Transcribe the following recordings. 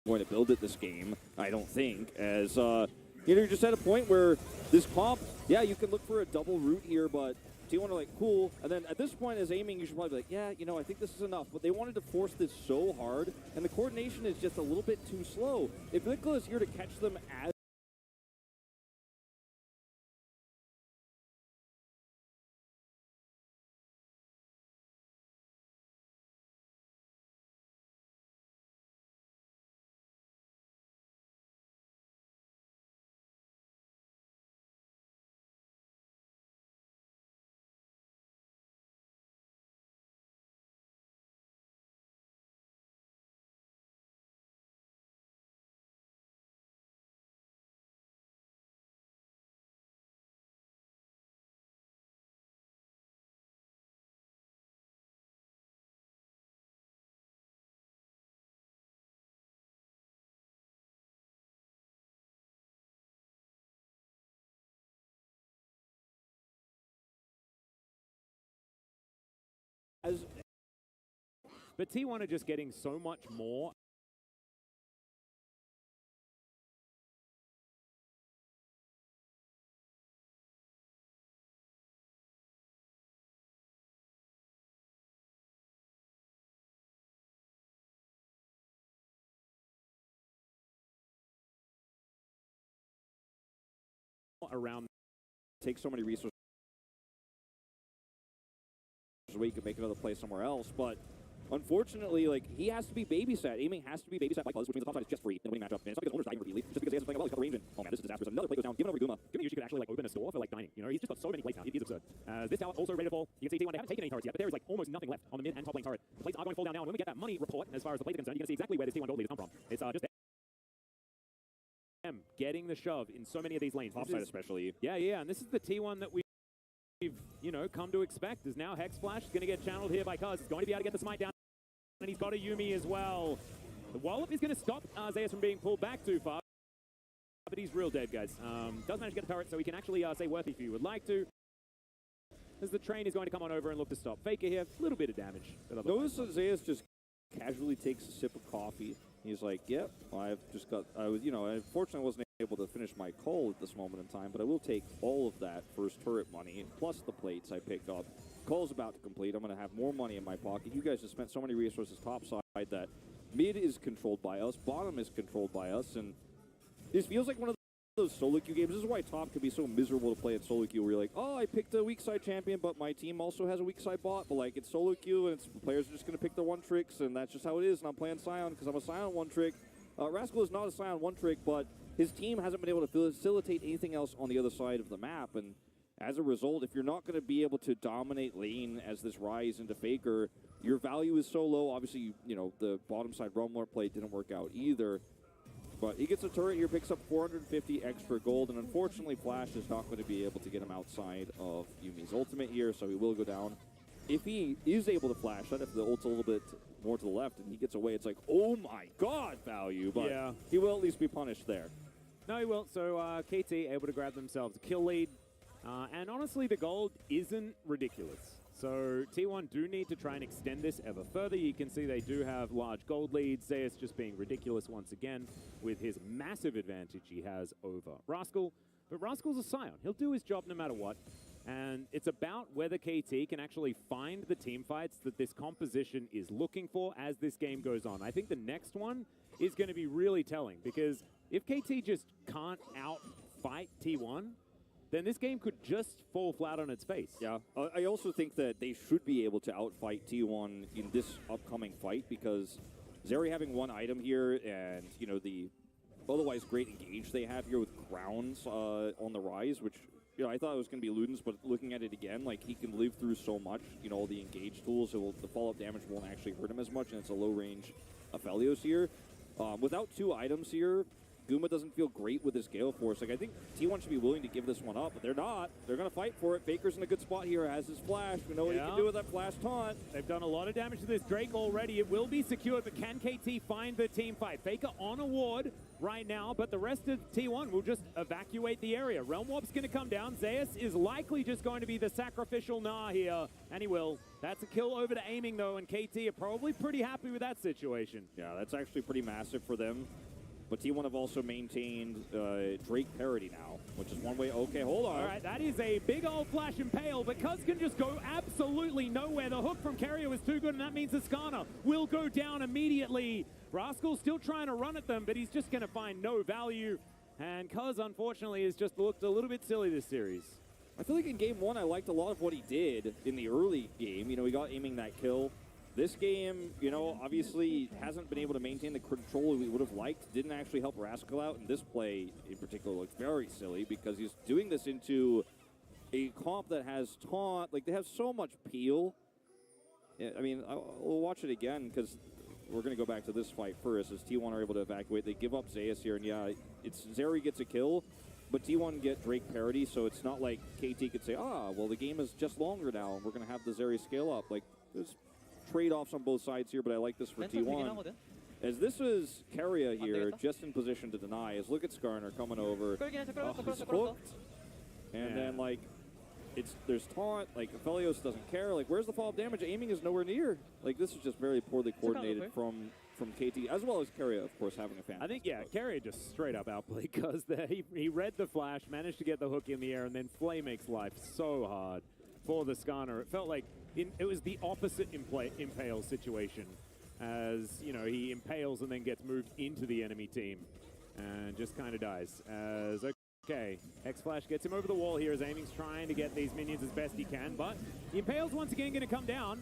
going to build it this game, I don't think, as, you're just at a point where this comp, yeah, you can look for a double root here, but T1 are like, cool, and then at this point as aiming, you should probably be like, yeah, I think this is enough, but they wanted to force this so hard, and the coordination is just a little bit too slow. If Nicola is here to catch them as But T1 are just getting so much more around. take so many resources away, you could make another play somewhere else, but unfortunately, like, he has to be babysat. Aiming has to be babysat by Buzz, which means the top side is just free in a winning matchup. And it's not because Owner's dying repeatedly, just because he has playing well, he's got the range in. Oh man, this is disastrous. Another plate goes down, given over to Guma. Guma usually could actually like open a store for like dining. He's just got so many plates now. It is absurd. This tower also ready to fall. You can see T1, they haven't taken any turrets yet, but there is like almost nothing left on the mid and top lane turret. The plates are going to fall down now, and when we get that money report, as far as the plates are concerned, you're going to see exactly where this T1 gold lead has come from. It's just them getting the shove in so many of these lanes. Top side especially. Yeah, and this is the T1 that we've come to expect. Is now Hex Flash going to get channeled here by Cuz. He's going to be able to get the smite down, and he's got a Yuumi as well. The Wallop is going to stop Zeus from being pulled back too far, but he's real dead, guys. Does manage to get the turret, so he can actually say worthy if you would like to. As the train is going to come on over and look to stop Faker here. A little bit of damage. Notice Zeus just casually takes a sip of coffee. He's like, yep, I've just got, I unfortunately wasn't able to finish my call at this moment in time, but I will take all of that first turret money, plus the plates I picked up. Call's about to complete. I'm going to have more money in my pocket. You guys have spent so many resources top side that mid is controlled by us, bottom is controlled by us, and this feels like one of those solo queue games. This is why top can be so miserable to play at solo queue, where you're like, oh, I picked a weak side champion, but my team also has a weak side bot, but like it's solo queue, and it's players are just going to pick their one tricks, and that's just how it is, and I'm playing Scion because I'm a Scion one trick. Rascal is not a Scion one trick, but his team hasn't been able to facilitate anything else on the other side of the map, and as a result, if you're not going to be able to dominate lane as this rise into Faker, your value is so low. Obviously, the bottom side Rumblr play didn't work out either. But he gets a turret here, picks up 450 extra gold, and unfortunately Flash is not going to be able to get him outside of Yuumi's ultimate here, so he will go down. If he is able to flash that, if the ult's a little bit more to the left and he gets away, it's like, oh my god, value, but yeah, he will at least be punished there. No, he will. So KT able to grab themselves a kill lead. And honestly, the gold isn't ridiculous. So T1 do need to try and extend this ever further. You can see they do have large gold leads. Zeus just being ridiculous once again with his massive advantage he has over Rascal. But Rascal's a Scion. He'll do his job no matter what. And it's about whether KT can actually find the team fights that this composition is looking for as this game goes on. I think the next one is going to be really telling, because if KT just can't outfight T1, then this game could just fall flat on its face. Yeah, I also think that they should be able to outfight T1 in this upcoming fight, because Zeri having one item here and, the otherwise great engage they have here with Crowns on the rise, which, I thought it was going to be Ludens, but looking at it again, like, he can live through so much, all the engage tools, so the follow-up damage won't actually hurt him as much, and it's a low-range Aphelios here. Without two items here, Guma doesn't feel great with his Gale Force. Like, I think T1 should be willing to give this one up, but they're not. They're going to fight for it. Faker's in a good spot here, has his flash. We know what he can do with that flash taunt. They've done a lot of damage to this Drake already. It will be secured, but can KT find the team fight? Faker on a ward. right now, but the rest of T1 will just evacuate the area. Realm Warp's going to come down. Zeus is likely just going to be the sacrificial Nah here, and he will. That's a kill over to aiming, though, and KT are probably pretty happy with that situation. Yeah, that's actually pretty massive for them. But T1 have also maintained Drake parity now, which is one way. Okay, hold on. All right, that is a big old flash impale, but Cuz can just go absolutely nowhere. The hook from Carrier was too good, and that means the Skana will go down immediately. Rascal's still trying to run at them, but he's just going to find no value. And Cuz, unfortunately, has just looked a little bit silly this series. I feel like in game one, I liked a lot of what he did in the early game. You know, he got aiming that kill. This game, you know, obviously hasn't been able to maintain the control we would have liked. Didn't actually help Rascal out. And this play in particular looked very silly because he's doing this into a comp that has taunt. Like, they have so much peel. Yeah, I mean, we'll watch it again because we're going to go back to this fight first as T1 are able to evacuate. They give up Zeus here, and yeah, it's Zeri gets a kill, but T1 get Drake parity, so it's not like KT could say, well, the game is just longer now, and we're going to have the Zeri scale up. Like, there's trade-offs on both sides here, but I like this for T1. As this is Carrier here, just in position to deny, as look at Skarner coming over. He's hooked. And then, like, there's taunt, like, Aphelios doesn't care. Like, where's the follow-up damage? Aiming is nowhere near. Like, this is just very poorly coordinated from KT, as well as Carrier, of course, having a fan. I think, yeah, Carrier just straight up outplayed because he read the flash, managed to get the hook in the air, and then Flay makes life so hard for the Skarner. It felt like it was the opposite impale situation, as, you know, he impales and then gets moved into the enemy team and just kind of dies. Okay, X-Flash gets him over the wall here as Aiming's trying to get these minions as best he can, but the Impale's once again going to come down.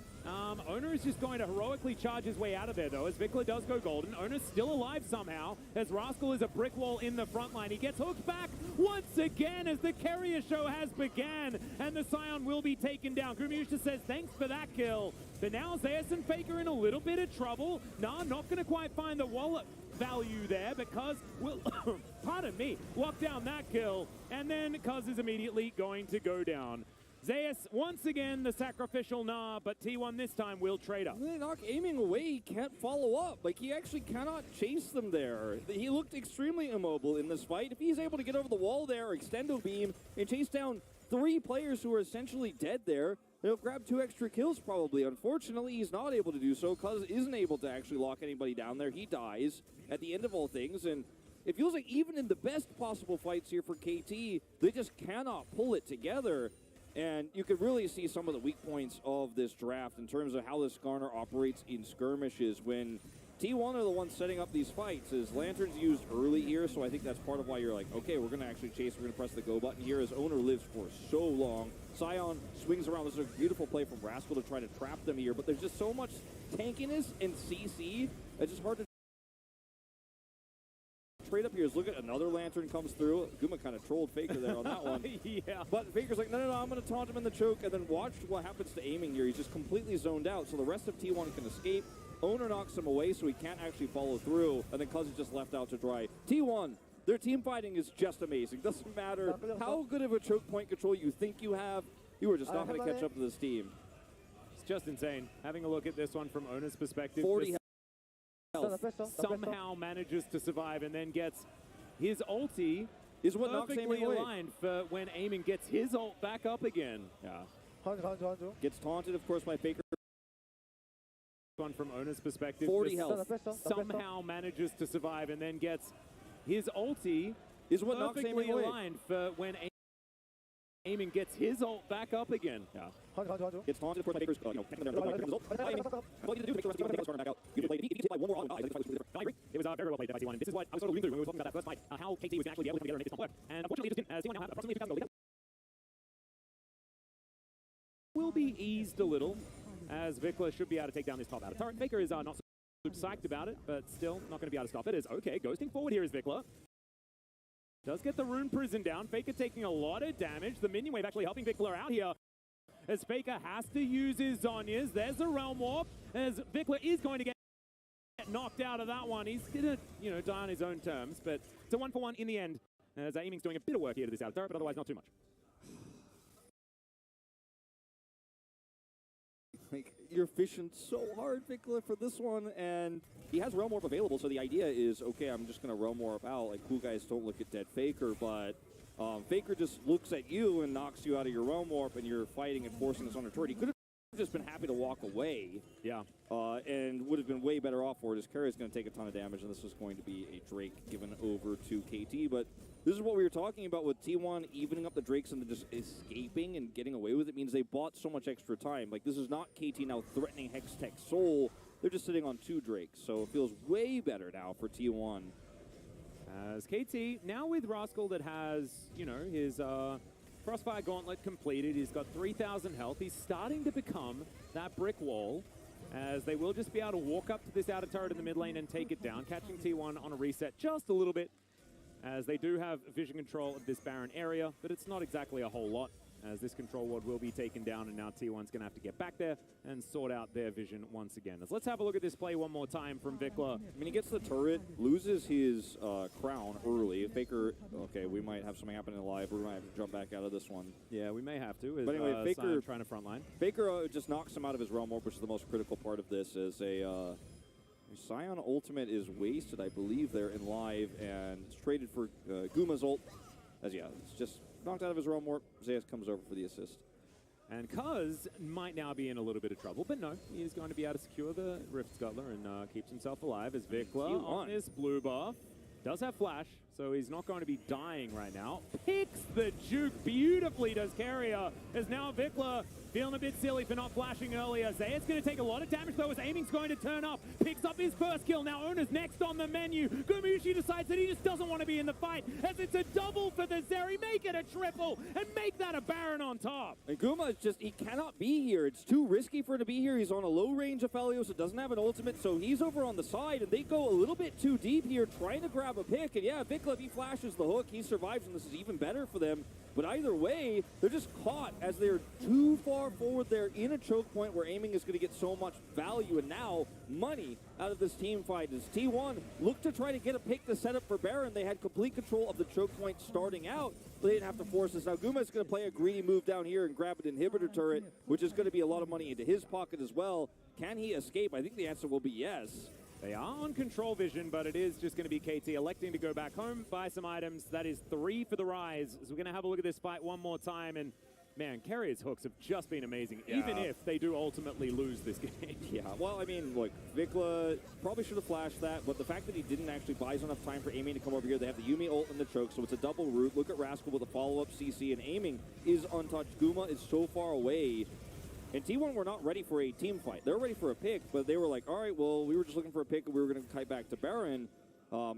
Owner is just going to heroically charge his way out of there, though, as Vikla does go golden. Owner's still alive somehow, as Rascal is a brick wall in the front line. He gets hooked back once again as the Carrier show has began, and the Scion will be taken down. Grumiusha says, thanks for that kill. But now Zeus and Faker in a little bit of trouble. Nah, not going to quite find the wallet value there because we'll, pardon me, lock down that kill, and then Cuz is immediately going to go down. Zeus, once again, the sacrificial Nah, but T1 this time will trade up. They knock aiming away, he can't follow up. Like, he actually cannot chase them there. He looked extremely immobile in this fight. If he's able to get over the wall there, extendo beam, and chase down 3 players who are essentially dead there, he'll grab 2 extra kills probably. Unfortunately, he's not able to do so. Cuz isn't able to actually lock anybody down there. He dies at the end of all things, and it feels like even in the best possible fights here for KT, they just cannot pull it together. And you could really see some of the weak points of this draft in terms of how this Skarner operates in skirmishes when T1 are the ones setting up these fights. Is Lantern's used early here, so I think that's part of why you're like, okay, we're going to actually chase, we're going to press the go button here as Owner lives for so long. Scion swings around. This is a beautiful play from Rascal to try to trap them here, but there's just so much tankiness and CC, it's just hard to trade up here. Look at another Lantern comes through. Guma kind of trolled Faker there on that one. Yeah. But Faker's like, no, I'm going to taunt him in the choke, and then watch what happens to aiming here. He's just completely zoned out, so the rest of T1 can escape. Owner knocks him away, so he can't actually follow through, and then Cuz is just left out to dry. T1, their team fighting is just amazing. Doesn't matter how good of a choke point control you think you have, you are just not going to catch up to this team. It's just insane. Having a look at this one from Owner's perspective. 40 health. Somehow manages to survive and then gets his ulti is what knocks perfectly aiming aligned for when Aiming gets his ult back up again. Yeah. Gets taunted, of course, by Faker. One from Owner's perspective. 40 health. Somehow manages to survive and then gets his ulti is what knocks aiming aligned for when Aiming gets his ult back up again. Yeah. Gets taunted, of course, by Faker's, what you do to make sure the rest of the team back out. You can play one more on. I agree. It was very well played by T1. And this is what I was sort of alluding to when we were talking about that first fight, how KT was actually able to come together and make this one work. And unfortunately, it just didn't, as T1 now have approximately 2,000 gold. Will be eased a little, as Vikla should be able to take down this top outer turret. Faker is not so psyched about it, but still not going to be able to stop it. Is okay, ghosting forward here is Vikla. Does get the rune prison down. Faker taking a lot of damage. The minion wave actually helping Vikla out here, as Faker has to use his Zonyas. There's the Realm Warp, as Vikla is going to get knocked out of that one. He's going to, die on his own terms, but it's a 1-for-1 in the end, as Aiming's doing a bit of work here to this outer turret, but otherwise not too much. Like, you're fishing so hard, Vikla, for this one, and he has Realm Orb available, so the idea is, okay, I'm just going to Realm Orb out. Like, cool guys don't look at dead Faker, but Faker just looks at you and knocks you out of your Realm Orb, and you're fighting and forcing this on a turret. He could have just been happy to walk away, and would have been way better off for it. His carry is going to take a ton of damage, and this is going to be a Drake given over to KT, but this is what we were talking about with T1 evening up the Drakes and then just escaping and getting away with it means they bought so much extra time. Like, this is not KT now threatening Hextech Soul. They're just sitting on 2 Drakes, so it feels way better now for T1. As KT, now with Rascal that has, you know, his Crossfire Gauntlet completed, he's got 3,000 health. He's starting to become that brick wall, as they will just be able to walk up to this outer turret in the mid lane and take it down, catching T1 on a reset just a little bit, as they do have vision control of this Baron area, but it's not exactly a whole lot, as this control ward will be taken down, and now T1's going to have to get back there and sort out their vision once again. Let's have a look at this play one more time from Vikla. I mean, he gets the turret, loses his crown early. Faker, okay, we might have something happen in live. We might have to jump back out of this one. Yeah, we may have to. As, but anyway, Faker trying to frontline. Faker just knocks him out of his Realm Orb, which is the most critical part of this. As a Scion ultimate is wasted, I believe, there in live, and it's traded for Guma's ult. As it's just knocked out of his Realm Orb. Zayas comes over for the assist. And Cuz might now be in a little bit of trouble, but no, he is going to be able to secure the Rift Scuttler and keeps himself alive as Vikla on this blue buff. Does have flash, so he's not going to be dying right now. Picks the juke beautifully, does Carrier, as now Vikla feeling a bit silly for not flashing earlier. Zayas going to take a lot of damage though as Aiming's going to turn up. Picks up his first kill. Now Ona's next on the menu. Gumushi decides that he just doesn't want to be in the fight as it's a double for the Zeri. Make it a triple and make that a Baron on top. And Guma is just, he cannot be here. It's too risky for him to be here. He's on a low range of Aphelios. It doesn't have an ultimate, so he's over on the side, and they go a little bit too deep here trying to grab a pick. And yeah, Vikla, if he flashes the hook, he survives, and this is even better for them. But either way, they're just caught as they're too far forward there in a choke point where Aiming is going to get so much value and now money out of this team fight. As T1 looked to try to get a pick to set up for Baron, they had complete control of the choke point starting out. They didn't have to force this. Now Guma is going to play a greedy move down here and grab an inhibitor turret, which is going to be a lot of money into his pocket as well. Can he escape? I think the answer will be yes. They are on control vision, but it is just going to be KT electing to go back home, buy some items. That is 3 for the Rise. So we're going to have a look at this fight one more time. And man, Carrier's hooks have just been amazing, even if they do ultimately lose this game. Yeah, well, I mean, look, Vikla probably should have flashed that, but the fact that he didn't actually buy enough time for Aiming to come over here, they have the Yuumi ult and the choke, so it's a double root. Look at Rascal with a follow-up CC, and Aiming is untouched. Guma is so far away. And T1 were not ready for a team fight. They're ready for a pick, but they were like, all right, well, we were just looking for a pick, and we were going to kite back to Baron.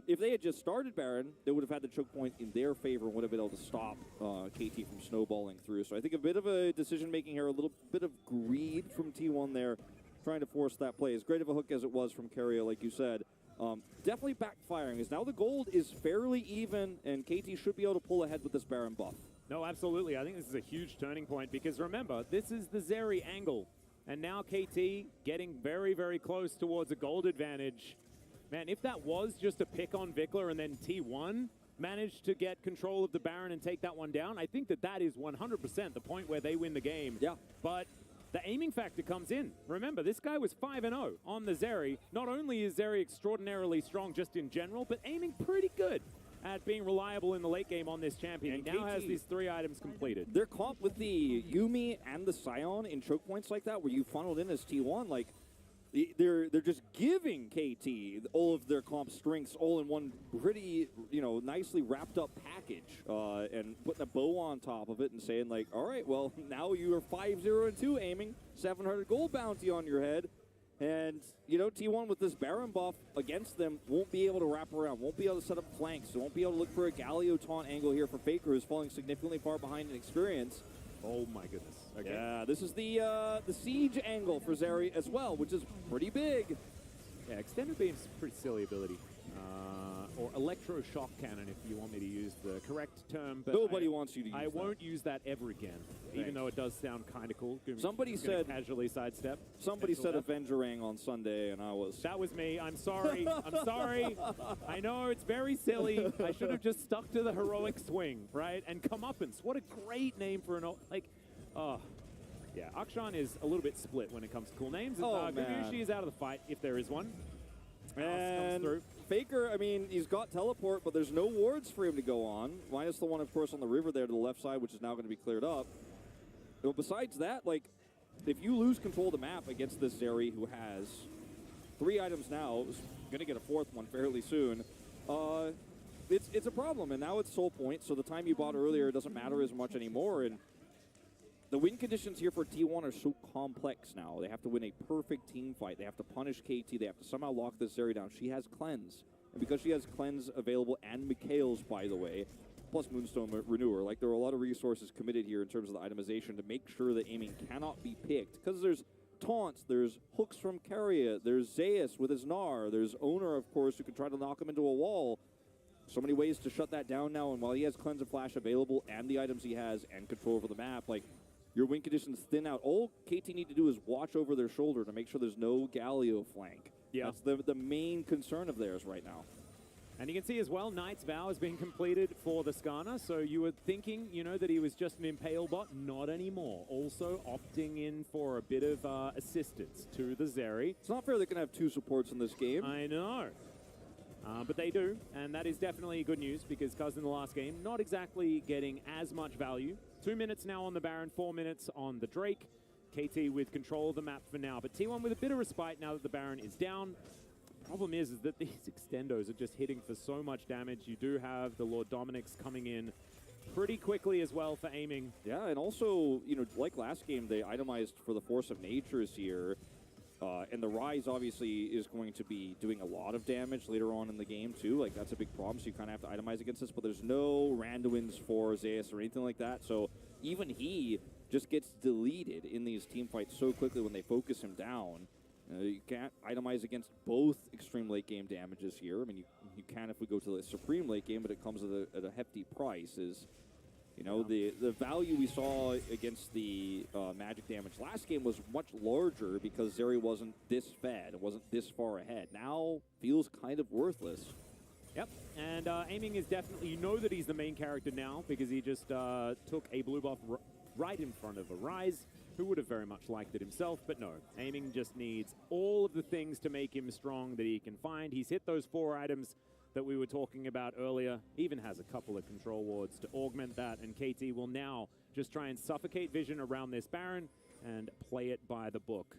If they had just started Baron, they would have had the choke point in their favor and would have been able to stop KT from snowballing through. So I think a bit of a decision-making here, a little bit of greed from T1 there, trying to force that play. As great of a hook as it was from Carrier, like you said, definitely backfiring, as now the gold is fairly even, and KT should be able to pull ahead with this Baron buff. No, absolutely. I think this is a huge turning point because remember, this is the Zeri angle. And now KT getting very, very close towards a gold advantage. Man, if that was just a pick on Vikla and then T1 managed to get control of the Baron and take that one down, I think that that is 100% the point where they win the game. Yeah. But the aiming factor comes in. Remember, this guy was 5-0 on the Zeri. Not only is Zeri extraordinarily strong just in general, but aiming pretty good at being reliable in the late game on this champion. And he now KT has these 3 items completed. Their comp with the Yuumi and the Scion in choke points like that, where you funneled in as T1, like, they're just giving KT all of their comp strengths all in one pretty, nicely wrapped up package, and putting a bow on top of it and saying, like, all right, well, now you are 5-0-2 Aiming, 700 gold bounty on your head. And, T1 with this Baron buff against them won't be able to wrap around, won't be able to set up flanks, so won't be able to look for a Galio taunt angle here for Faker, who's falling significantly far behind in experience. Oh my goodness. Okay. Yeah, this is the siege angle for Zeri as well, which is pretty big. Yeah, extended beam's a pretty silly ability. Or electroshock cannon, if you want me to use the correct term. But Nobody wants you to use I won't use that ever again, even though it does sound kind of cool. Somebody said casually sidestep. Somebody said Avengerang on Sunday, and I was. That was me. I'm sorry. I'm sorry. I know it's very silly. I should have just stuck to the heroic swing, right? And comeuppance. What a great name for an Yeah, Akshan is a little bit split when it comes to cool names. Oh, man. Gugushi is out of the fight, if there is one. And comes through. Faker, I mean, he's got teleport, but there's no wards for him to go on. Minus the one, of course, on the river there to the left side, which is now going to be cleared up. But besides that, like, if you lose control of the map against this Zeri, who has 3 items now, is going to get a 4th one fairly soon, it's a problem. And now it's soul point, so the time you bought earlier doesn't matter as much anymore. And the win conditions here for T1 are so complex now. They have to win a perfect team fight. They have to punish KT. They have to somehow lock this Zeri down. She has Cleanse. And because she has Cleanse available, and Mikhail's, by the way, plus Moonstone Renewer, like, there are a lot of resources committed here in terms of the itemization to make sure that aiming cannot be picked. Because there's taunts, there's hooks from Keria, there's Zeus with his Gnar, there's Owner, of course, who can try to knock him into a wall. So many ways to shut that down now, and while he has Cleanse and Flash available, and the items he has, and control over the map, like, your win conditions thin out. All KT need to do is watch over their shoulder to make sure there's no Galio flank. Yeah. That's the main concern of theirs right now. And you can see as well, Knight's Vow has been completed for the Skarner, so you were thinking, you know, that he was just an Impale bot. Not anymore. Also opting in for a bit of assistance to the Zeri. It's not fair they can have 2 supports in this game. I know. But they do, and that is definitely good news because Cuz in the last game, not exactly getting as much value. 2 minutes now on the Baron, 4 minutes on the Drake. KT with control of the map for now, but T1 with a bit of respite now that the Baron is down. Problem is that these extendos are just hitting for so much damage. You do have the Lord Dominic's coming in pretty quickly as well for aiming. Yeah, and also, you know, like last game, they itemized for the Force of Natures here. And the Rise, obviously, is going to be doing a lot of damage later on in the game, too. Like, that's a big problem, so you kind of have to itemize against this. But there's no randoms for Zeus or anything like that. So even he just gets deleted in these team fights so quickly when they focus him down. You can't itemize against both extreme late game damages here. I mean, you can if we go to the supreme late game, but it comes at a hefty price. You know, the value we saw against the magic damage last game was much larger because Zeri wasn't this fed. It wasn't this far ahead. Now feels kind of worthless. Yep, and aiming is definitely, you know that he's the main character now because he just took a blue buff right in front of a Rise, who would have very much liked it himself, but no. Aiming just needs all of the things to make him strong that he can find. He's hit those 4 items that we were talking about earlier. Even has a couple of control wards to augment that, and KT will now just try and suffocate vision around this Baron and play it by the book.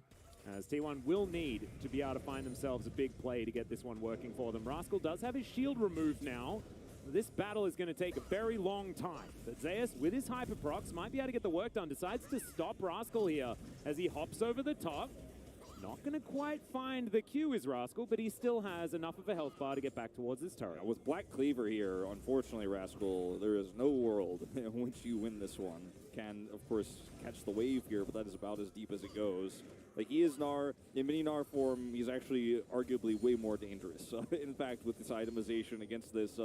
As T1 will need to be able to find themselves a big play to get this one working for them. Rascal does have his shield removed now. This battle is going to take a very long time. But Zeus, with his Hyperprocs, might be able to get the work done. Decides to stop Rascal here as he hops over the top. Not going to quite find the Q is Rascal, but he still has enough of a health bar to get back towards his turret. With Black Cleaver here, unfortunately, Rascal, there is no world in which you win this one. Can, of course, catch the wave here, but that is about as deep as it goes. Like, he is Gnar. In mini Gnar form, he's actually arguably way more dangerous. In fact, with this itemization against this,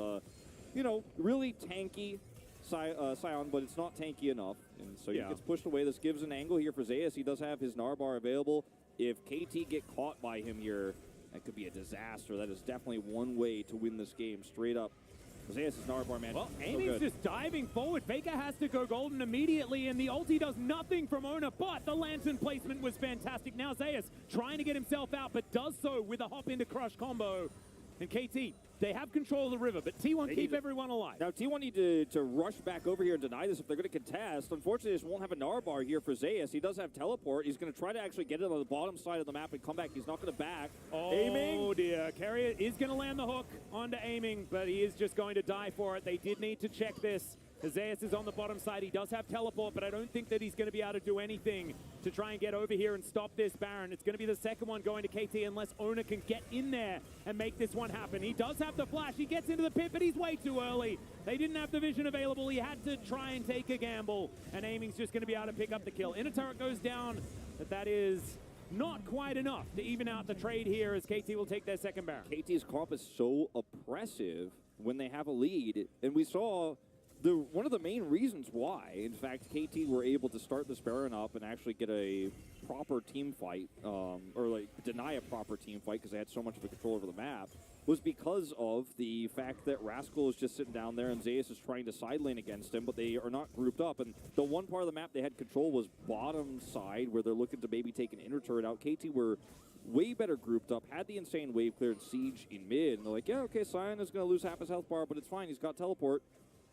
you know, really tanky Scion, but it's not tanky enough. And so he gets pushed away. This gives an angle here for Zeus. He does have his Gnar bar available. If KT get caught by him here, that could be a disaster. That is definitely one way to win this game, straight up. Zeus is Gnar bar, man. Well, Amy's just diving forward. Faker has to go golden immediately, and the ulti does nothing from Ona, but the Lantern placement was fantastic. Now Zeus trying to get himself out, but does so with a hop into crush combo. And KT, they have control of the river, but T1 keep everyone alive. Now, T1 need to rush back over here and deny this if they're going to contest. Unfortunately, they just won't have a Gnar bar here for Zeus. He does have teleport. He's going to try to actually get it on the bottom side of the map and come back. He's not going to back. Oh, aiming. Dear. Keria is going to land the hook onto aiming, but he is just going to die for it. They did need to check this. Zeus is on the bottom side. He does have teleport, but I don't think that he's going to be able to do anything to try and get over here and stop this Baron. It's going to be the second one going to KT unless Ona can get in there and make this one happen. He does have the flash. He gets into the pit, but he's way too early. They didn't have the vision available. He had to try and take a gamble, and aiming's just going to be able to pick up the kill. Inner turret goes down, but that is not quite enough to even out the trade here as KT will take their second Baron. KT's comp is so oppressive when they have a lead, and we saw one of the main reasons why, in fact, KT were able to start this Baron up and actually get a proper team fight, or like deny a proper team fight because they had so much of a control over the map, was because of the fact that Rascal is just sitting down there and Zayas is trying to side lane against him, but they are not grouped up. And the one part of the map they had control was bottom side, where they're looking to maybe take an inner turret out. KT were way better grouped up, had the insane wave clear and siege in mid, and they're like, yeah, okay, Sion is going to lose half his health bar, but it's fine, he's got teleport.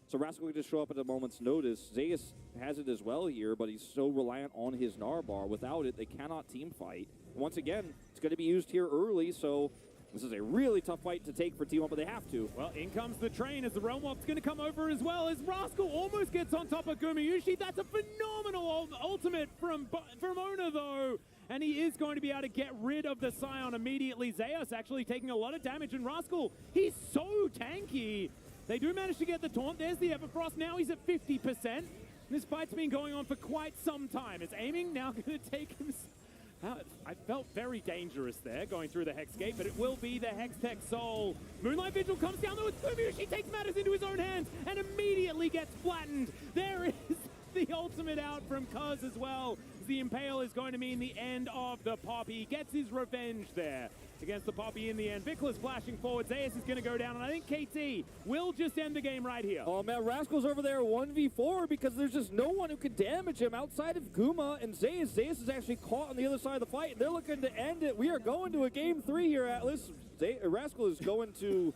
So Rascal can just show up at a moment's notice. Zayas has it as well here, but he's so reliant on his Gnar bar. Without it, they cannot team fight. Once again, it's going to be used here early, so this is a really tough fight to take for T1, but they have to. Well, in comes the train as the Realm Walk's going to come over as well, as Rascal almost gets on top of Gumayushi. That's a phenomenal ultimate from Ona, though. And he is going to be able to get rid of the Scion immediately. Zayas actually taking a lot of damage, and Rascal, he's so tanky. They do manage to get the taunt. There's the Everfrost. Now he's at 50%. This fight's been going on for quite some time. It's aiming now going to take him. I felt very dangerous there going through the Hex Gate, but it will be the Hextech Soul. Moonlight Vigil comes down though with Gumayushi, takes matters into his own hands and immediately gets flattened. There is the ultimate out from Cuz as well. The Impale is going to mean the end of the Poppy. Gets his revenge there against the Poppy in the end. Vickless flashing forward. Zayas is going to go down, and I think KT will just end the game right here. Oh, man, Rascal's over there 1v4 because there's just no one who can damage him outside of Guma and Zayas. Zayas is actually caught on the other side of the fight, and they're looking to end it. We are going to a game 3 here, Atlas. Rascal is going to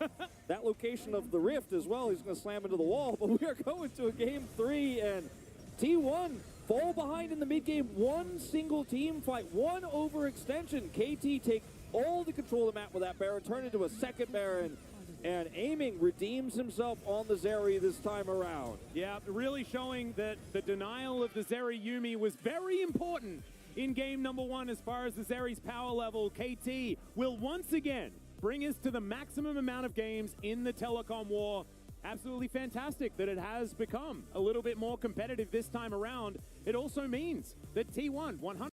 that location of the rift as well. He's going to slam into the wall, but we are going to a game 3, and T1 fall behind in the mid-game. One single team fight, one overextension. KT take all the control of the map with that Baron, turn into a second Baron, and Aiming redeems himself on the Zeri this time around. Yeah, really showing that the denial of the Zeri Yuumi was very important in game number 1 as far as the Zeri's power level. KT will once again bring us to the maximum amount of games in the Telecom War. Absolutely fantastic that it has become a little bit more competitive this time around. It also means that T1 100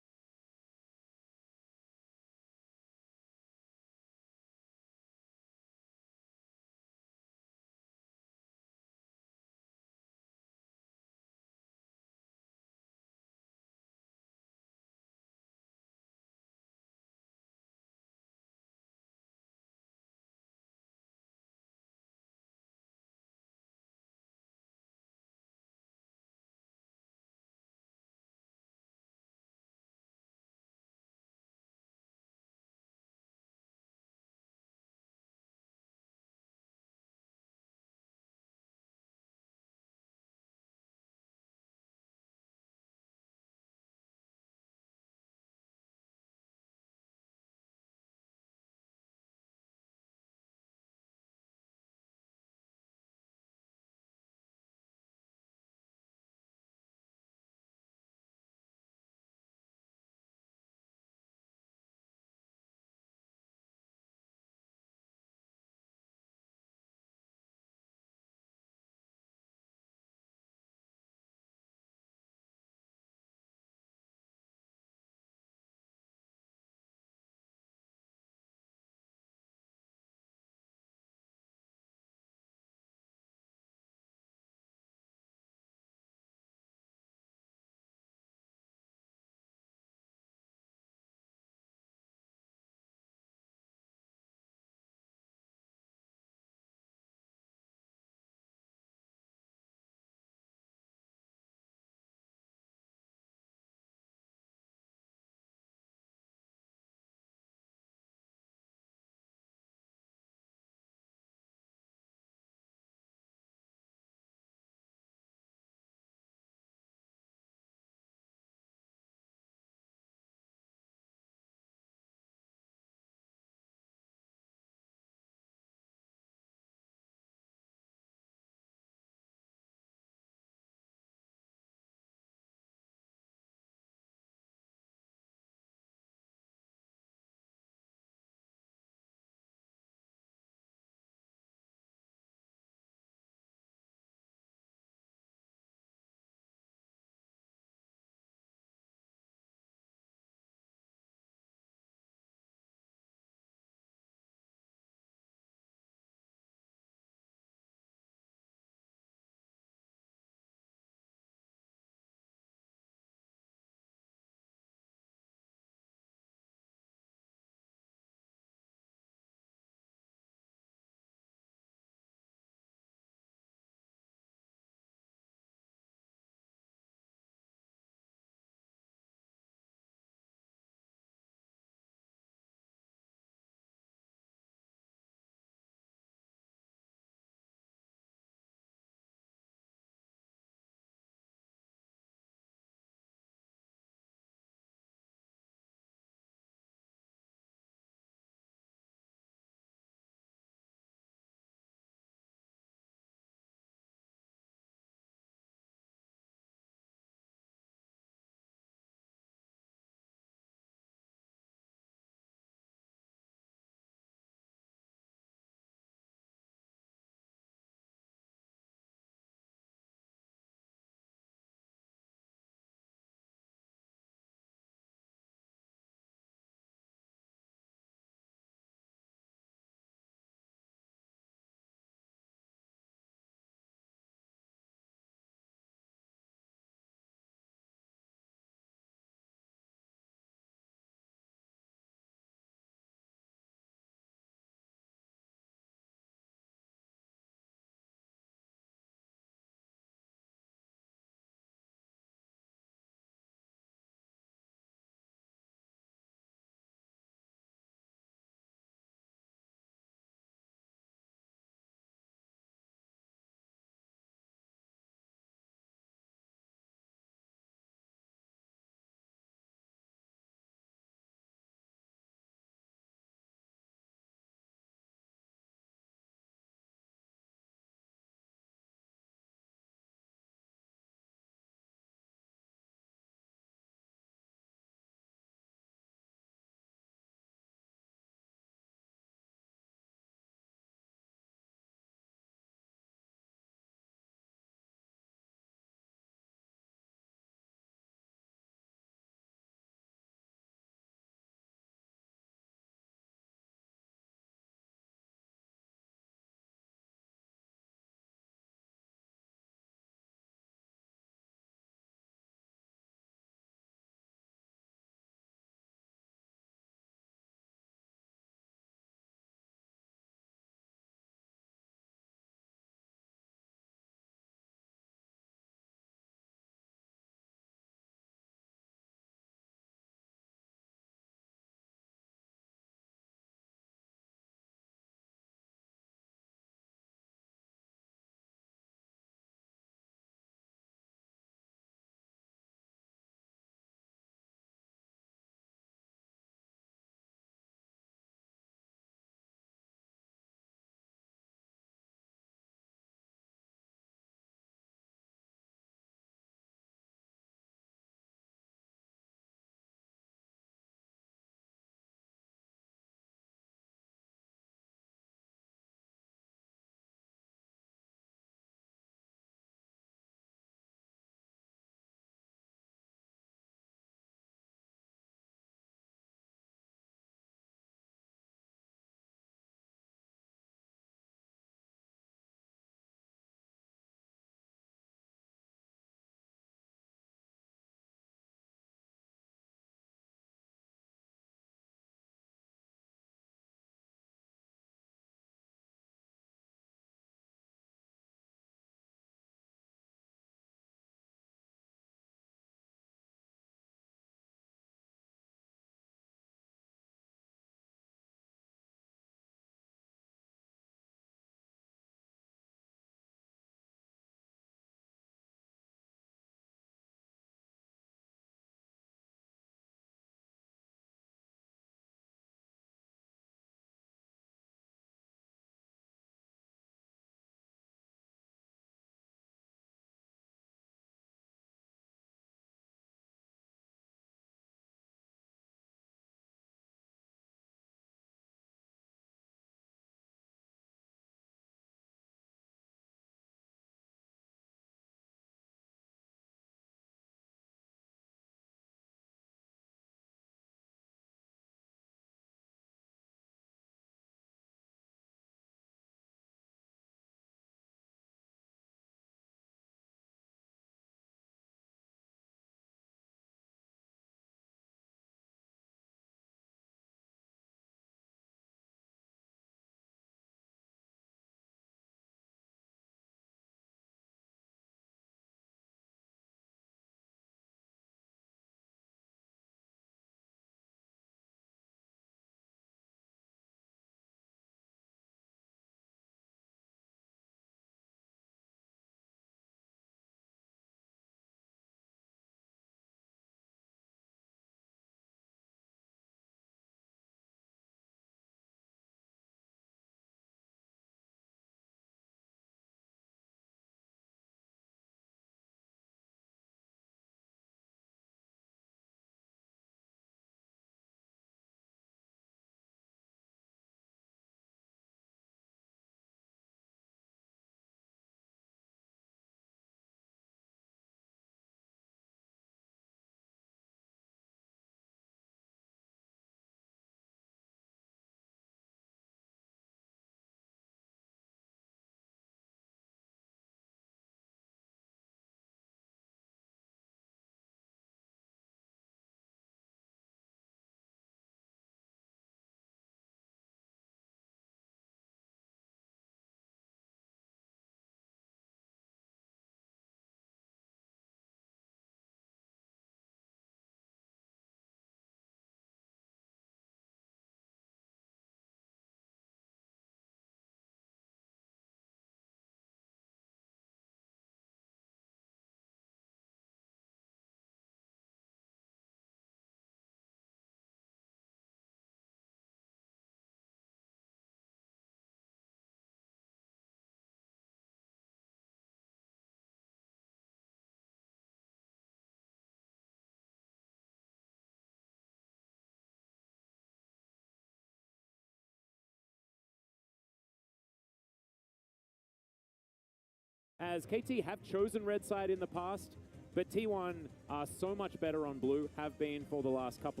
as KT have chosen red side in the past, but T1 are so much better on blue, have been for the last couple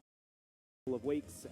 of weeks.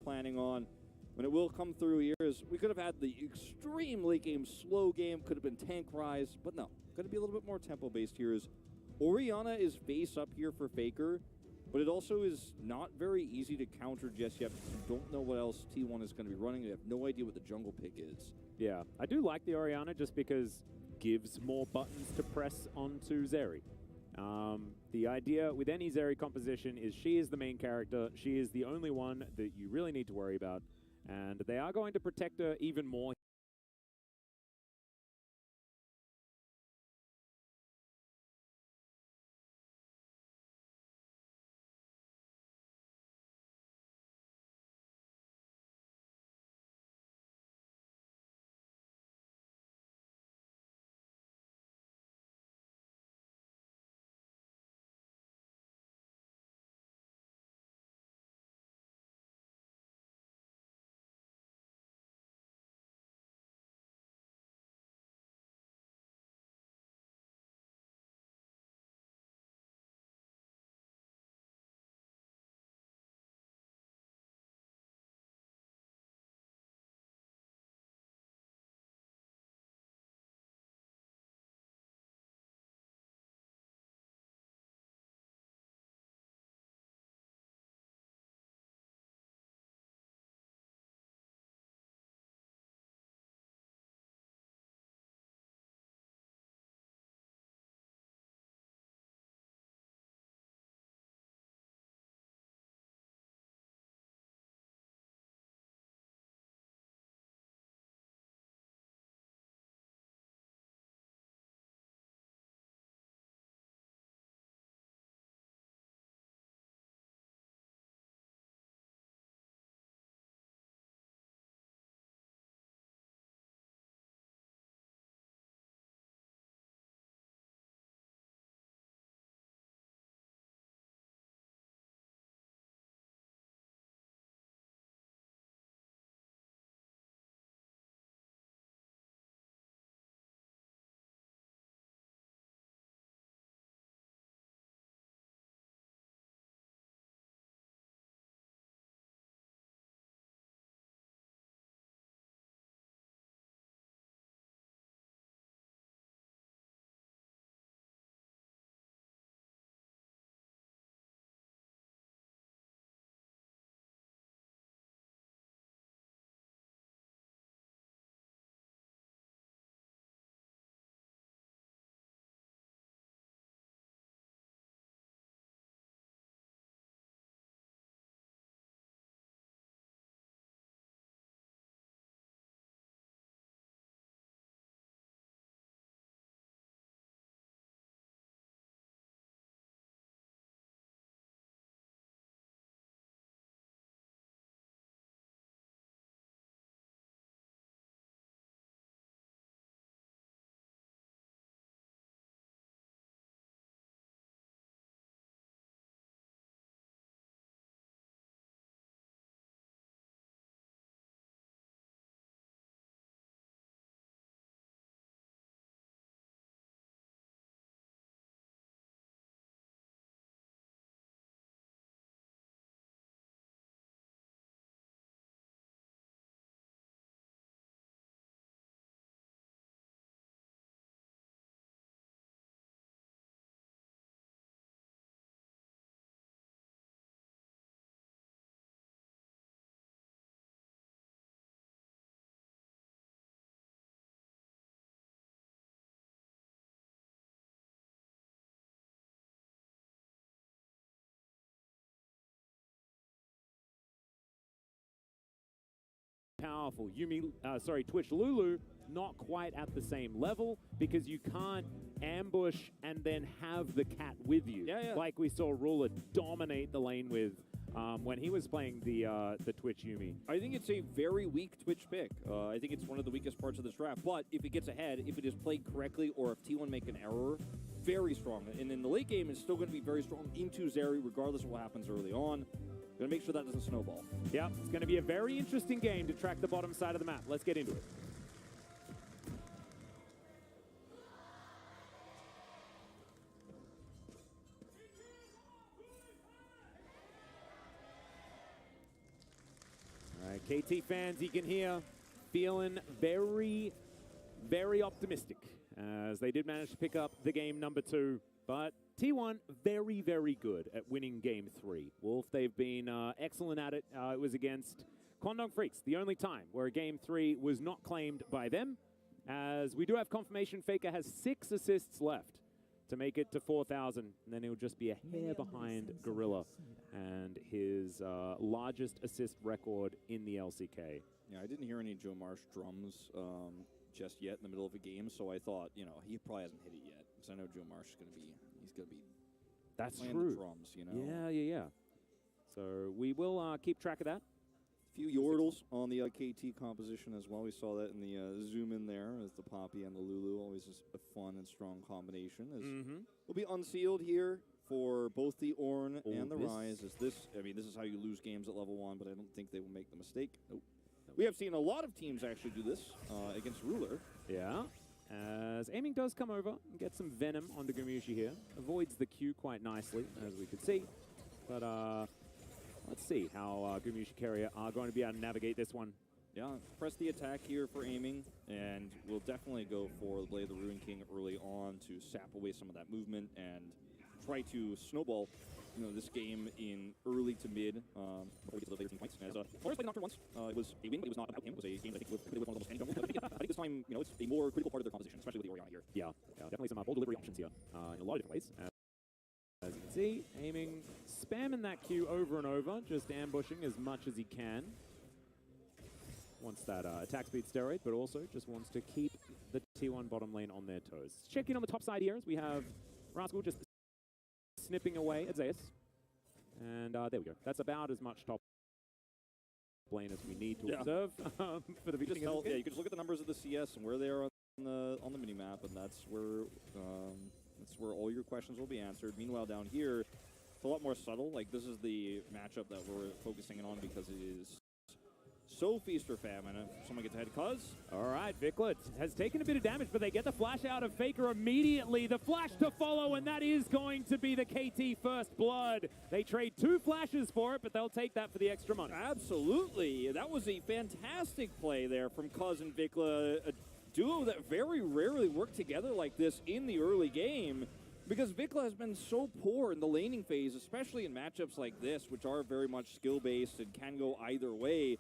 Planning on when it will come through here is we could have had the extreme late game, slow game, could have been tank rise, but no, going to be a little bit more tempo based here. Is Orianna is face up here for Faker, but it also is not very easy to counter just yet because you don't know what else T1 is going to be running. You have no idea what the jungle pick is. Yeah, I do like the Orianna just because gives more buttons to press onto Zeri. The idea with any Zeri composition is she is the main character. She is the only one that you really need to worry about. And they are going to protect her even more powerful. Twitch Lulu, not quite at the same level because you can't ambush and then have the cat with you. Yeah. Like we saw Ruler dominate the lane with when he was playing the Twitch Yuumi. I think it's a very weak Twitch pick. I think it's one of the weakest parts of this draft. But if it gets ahead, if it is played correctly, or if T1 make an error, very strong. And in the late game, it's still going to be very strong into Zeri, regardless of what happens early on. Going to make sure that doesn't snowball. Yeah, it's going to be a very interesting game to track the bottom side of the map. Let's get into it. All right, KT fans, you can hear, feeling very, very optimistic as they did manage to pick up the game number 2. But T1, very, very good at winning game 3. Wolf, they've been excellent at it. It was against Quandong Freaks, the only time where game 3 was not claimed by them. As we do have confirmation, Faker has 6 assists left to make it to 4,000. And then he'll just be a hair behind Gorilla and his largest assist record in the LCK. Yeah, I didn't hear any Joe Marsh drums just yet in the middle of a game, so I thought, you know, he probably hasn't hit it yet. Because I know Joe Marsh is going to be, That's playing true. the drums, you know. Yeah. So we will keep track of that. A few Yordles on the KT composition as well. We saw that in the zoom in there as the Poppy and the Lulu. Always just a fun and strong combination. As will be unsealed here for both the Ornn and the Ryze. This is how you lose games at level 1, but I don't think they will make the mistake. Nope. We have seen a lot of teams actually do this against Ruler. Yeah. As aiming does come over and get some venom onto Gumushi here. Avoids the Q quite nicely, as we could see. But let's see how Gumushi Carrier are going to be able to navigate this one. Yeah, press the attack here for aiming, and we'll definitely go for the Blade of the Ruin King early on to sap away some of that movement and try to snowball, you know, this game in early to mid before we get to the later team points. As Flores played Nocturne once, it was a win, but it was not about him. It was a game that I think was one of the most standing jungle. I think this time, you know, it's a more critical part of their composition, especially with the Orianna here. Yeah, definitely some bold delivery options here in a lot of different ways. As you can see, aiming, spamming that Q over and over, just ambushing as much as he can. Wants that attack speed steroid, but also just wants to keep the T1 bottom lane on their toes. Check in on the top side here as we have Rascal just snipping away at Zeus. And there we go. That's about as much top lane as we need to observe for the beginning of the game. Yeah, you can just look at the numbers of the CS and where they are on the mini map, and that's where all your questions will be answered. Meanwhile, down here, it's a lot more subtle. Like, this is the matchup that we're focusing in on because it is so feast or famine. If someone gets ahead, cuz. All right, Viklet has taken a bit of damage, but they get the flash out of Faker immediately. The flash to follow, and that is going to be the KT first blood. They trade 2 flashes for it, but they'll take that for the extra money. Absolutely. That was a fantastic play there from Cuz and Vikla, a duo that very rarely work together like this in the early game, because Vikla has been so poor in the laning phase, especially in matchups like this, which are very much skill-based and can go either way.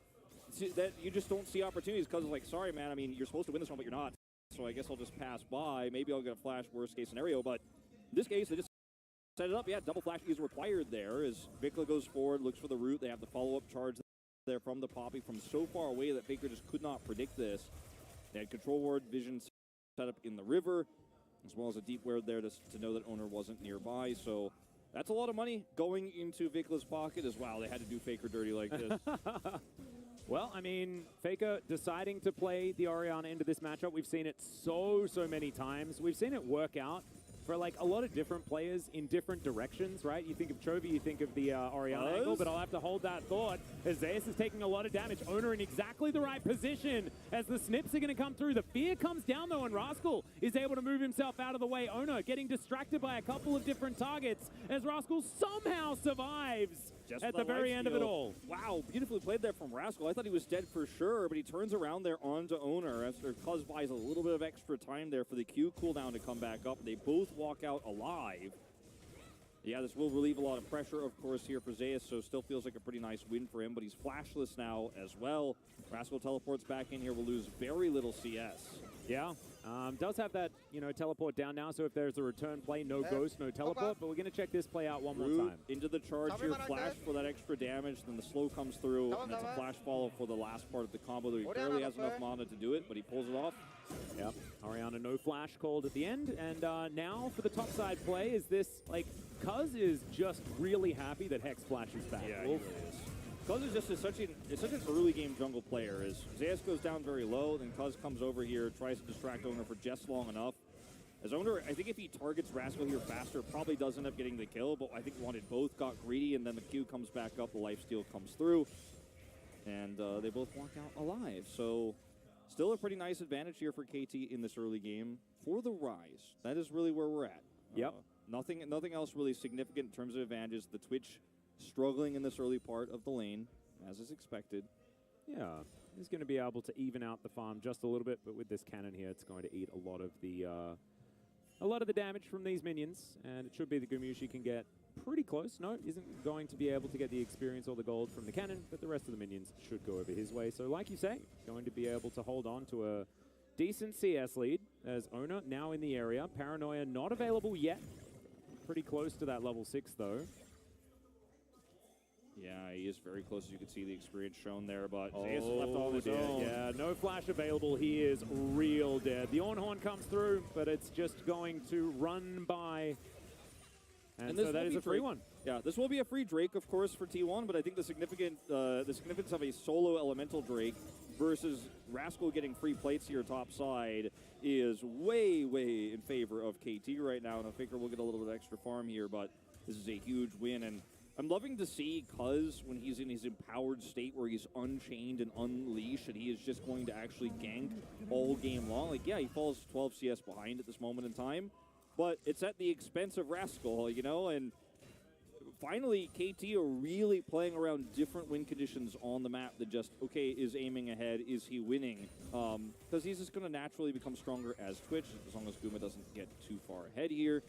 That you just don't see opportunities because it's like, sorry, man, I mean, you're supposed to win this one, but you're not. So I guess I'll just pass by. Maybe I'll get a flash, worst case scenario. But in this case, they just set it up. Yeah, double flash is required there as Vikla goes forward, looks for the root. They have the follow-up charge there from the Poppy from so far away that Faker just could not predict this. They had control ward vision set up in the river, as well as a deep ward there to know that owner wasn't nearby. So that's a lot of money going into Vikla's pocket as well. They had to do Faker dirty like this. Well, I mean, Faker deciding to play the Orianna into this matchup, we've seen it so many times. We've seen it work out for like a lot of different players in different directions, right? You think of Chovy, you think of the Orianna angle, but I'll have to hold that thought as Zeus is taking a lot of damage. Owner in exactly the right position as the snips are going to come through. The fear comes down though, and Rascal is able to move himself out of the way. Owner getting distracted by a couple of different targets as Rascal somehow survives at the very end of it all. Wow, beautifully played there from Rascal. I thought he was dead for sure, but he turns around there onto Owner after Cuz buys a little bit of extra time there for the Q cooldown to come back up. They both walk out alive. Yeah, this will relieve a lot of pressure, of course, here for Zeus, so still feels like a pretty nice win for him, but he's flashless now as well. Rascal teleports back in here, will lose very little CS. Yeah, does have that, teleport down now, so if there's a return play, no ghost, no teleport, but we're going to check this play out one more time. Into the charge here, flash for that extra damage, then the slow comes through, and it's a flash follow for the last part of the combo, though he barely has enough mana to do it, but he pulls it off. Yep, Orianna no flash called at the end, and now for the top side play is this, Cuz is just really happy that Hex flashes back. Yeah, he really is. Cuz is just such an early game jungle player. As Zeus goes down very low, then Cuz comes over here, tries to distract Owner for just long enough. As Owner, I think if he targets Rascal here faster, probably does end up getting the kill, but I think wanted both, got greedy, and then the Q comes back up, the lifesteal comes through, and they both walk out alive. So still a pretty nice advantage here for KT in this early game for the Rise. That is really where we're at. Yep. Nothing else really significant in terms of advantages. The Twitch struggling in this early part of the lane, as is expected. Yeah, he's going to be able to even out the farm just a little bit, but with this cannon here, it's going to eat a lot of the damage from these minions, and it should be the Gumushi can get pretty close. No, isn't going to be able to get the experience or the gold from the cannon, but the rest of the minions should go over his way. So like you say, going to be able to hold on to a decent CS lead as Owner now in the area. Paranoia not available yet. Pretty close to that level 6 though. Yeah, he is very close, as you can see the experience shown there, but Zeus left on his own. Yeah, no flash available. He is real dead. The Ornhorn comes through, but it's just going to run by. And so that is a free one. Yeah, this will be a free Drake, of course, for T1, but I think the significance of a solo elemental Drake versus Rascal getting free plates here top side is way, way in favor of KT right now, and I think we'll get a little bit of extra farm here, but this is a huge win, and I'm loving to see Cuz when he's in his empowered state where he's unchained and unleashed and he is just going to actually gank all game long. Like, yeah, he falls 12 CS behind at this moment in time, but it's at the expense of Rascal, and finally KT are really playing around different win conditions on the map than just, okay, is aiming ahead, is he winning? Because he's just going to naturally become stronger as Twitch, as long as Guma doesn't get too far ahead here.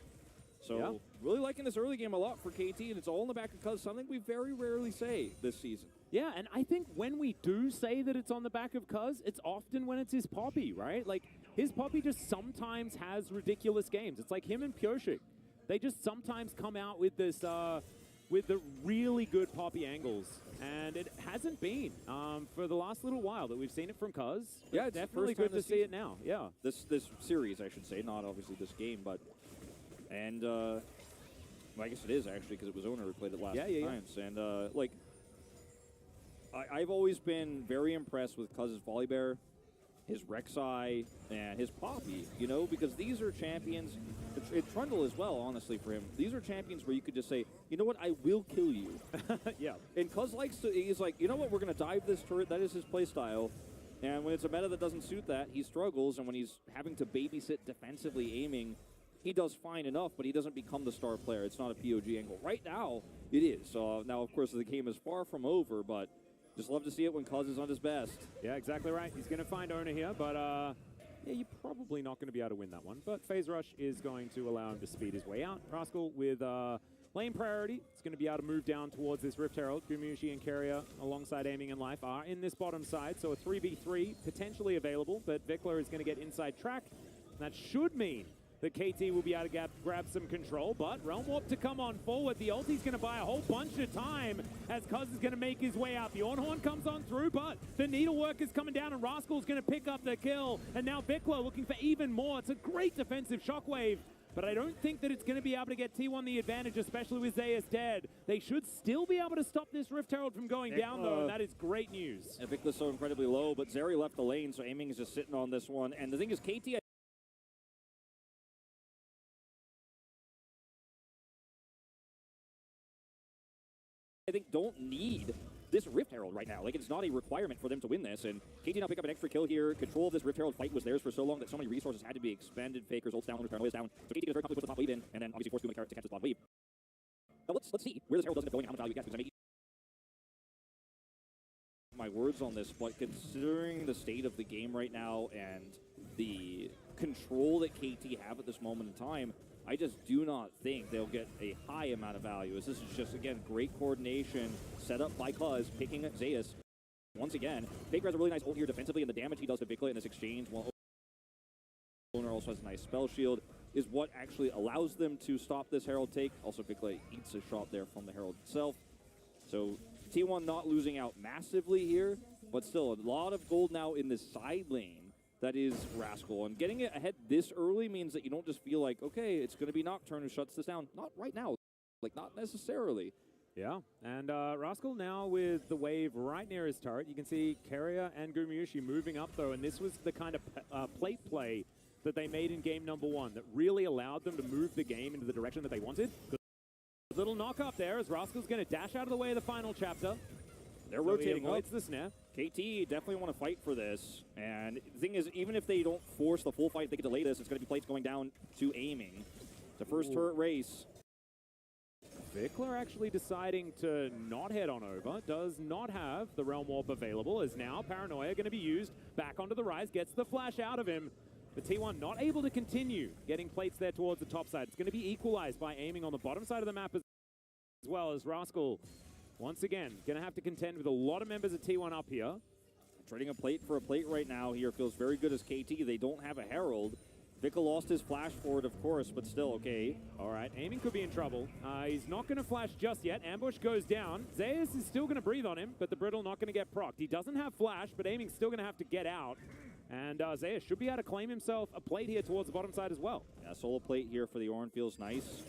So, yeah, really liking this early game a lot for KT, and it's all in the back of Cuz, something we very rarely say this season. Yeah, and I think when we do say that it's on the back of Cuz, it's often when it's his Poppy, right? Like, his Poppy just sometimes has ridiculous games. It's like him and Pyoshik. They just sometimes come out with this, with the really good Poppy angles, and it hasn't been for the last little while that we've seen it from Cuz. Yeah, it's definitely good to see it now. Yeah, this series, I should say, not obviously this game, but. And, well, I guess it is, actually, because it was Owner who played it last times. And, I've always been very impressed with Cuz's Volibear, his Rek'Sai, and his Poppy, because these are champions, and Trundle as well, honestly, for him. These are champions where you could just say, you know what, I will kill you. Yeah. And Cuz he's like, you know what, we're going to dive this turret, that is his play style. And when it's a meta that doesn't suit that, he struggles, and when he's having to babysit defensively aiming, he does fine enough, but he doesn't become the star player. It's not a POG angle. Right now, it is. Now, of course, the game is far from over, but just love to see it when Cuz is on his best. Yeah, exactly right. He's going to find Owner here, but yeah, you're probably not going to be able to win that one. But Phase Rush is going to allow him to speed his way out. Rascal with lane priority. It's going to be able to move down towards this Rift Herald. Gumushi and Carrier, alongside Aiming and Life, are in this bottom side, so a 3v3 potentially available, but Vikla is going to get inside track. That should mean that KT will be able to grab some control, but Realm Warp to come on forward. The ulti's going to buy a whole bunch of time as Cuz is going to make his way out. The Ornhorn comes on through, but the Needlework is coming down, and Rascal's going to pick up the kill. And now Vikla looking for even more. It's a great defensive shockwave, but I don't think that it's going to be able to get T1 the advantage, especially with Zeus dead. They should still be able to stop this Rift Herald from going down, though, and that is great news. And Vikla's so incredibly low, but Zeri left the lane, so Aiming is just sitting on this one. And the thing is, KT, I think, don't need this Rift Herald right now. Like, it's not a requirement for them to win this, and KT now pick up an extra kill here. Control of this Rift Herald fight was theirs for so long that so many resources had to be expended. Faker's ult's down, Paranoia's down. So KT gets very comfortable with the top wave in, and then obviously force Guma to catch this bottom wave. Now let's see where this Herald does end up going and how much value it gets, because I mean, my words on this, but considering the state of the game right now and the control that KT have at this moment in time, I just do not think they'll get a high amount of value, as this is just, again, great coordination set up by Cuz, picking Zeus. Once again, Faker has a really nice ult here defensively, and the damage he does to Vikla in this exchange, well, Owner also has a nice spell shield, is what actually allows them to stop this Herald take. Also, Vikla eats a shot there from the Herald itself. So T1 not losing out massively here, but still a lot of gold now in this side lane. That is Rascal. And getting it ahead this early means that you don't just feel like, okay, it's going to be Nocturne who shuts this down. Not right now. Like, not necessarily. Yeah, and Rascal now with the wave right near his turret. You can see Keria and Gumayusi moving up, though, and this was the kind of plate play that they made in game number 1 that really allowed them to move the game into the direction that they wanted. Good little knock up there as Rascal's going to dash out of the way of the final chapter. They're rotating up. It's the snare. KT definitely want to fight for this. And the thing is, even if they don't force the full fight, they can delay this. It's going to be plates going down to aiming. The first turret race. Vikla actually deciding to not head on over. Does not have the Realm Warp available. Is now Paranoia going to be used. Back onto the rise. Gets the flash out of him. But T1 not able to continue getting plates there towards the top side. It's going to be equalized by aiming on the bottom side of the map as well as Rascal. Once again, going to have to contend with a lot of members of T1 up here. Trading a plate for a plate right now here feels very good as KT. They don't have a Herald. Vikla lost his flash forward, of course, but still okay. All right, aiming could be in trouble. He's not going to flash just yet. Ambush goes down. Zeus is still going to breathe on him, but the Brittle not going to get procced. He doesn't have flash, but aiming's still going to have to get out. And Zeus should be able to claim himself a plate here towards the bottom side as well. Yeah, solo plate here for the Orin feels nice.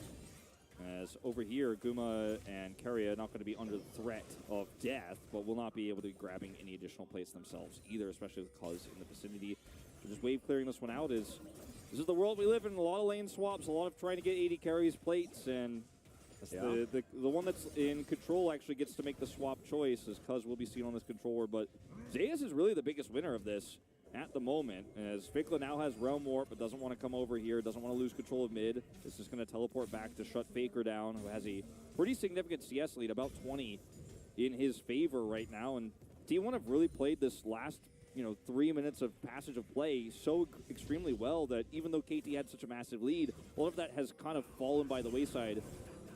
As over here, Guma and Keria not going to be under the threat of death, but will not be able to be grabbing any additional plates themselves either, especially with Cuz in the vicinity. So just wave clearing this one out this is the world we live in. A lot of lane swaps, a lot of trying to get 80 carries plates, and the one that's in control actually gets to make the swap choice, as Cuz will be seen on this controller. But Zeus is really the biggest winner of this at the moment, as Vikla now has Realm Warp, but doesn't want to come over here, doesn't want to lose control of mid. It's just going to teleport back to shut Faker down, who has a pretty significant CS lead, about 20 in his favor right now. And T1 have really played this last 3 minutes of passage of play so extremely well that even though KT had such a massive lead, a lot of that has kind of fallen by the wayside.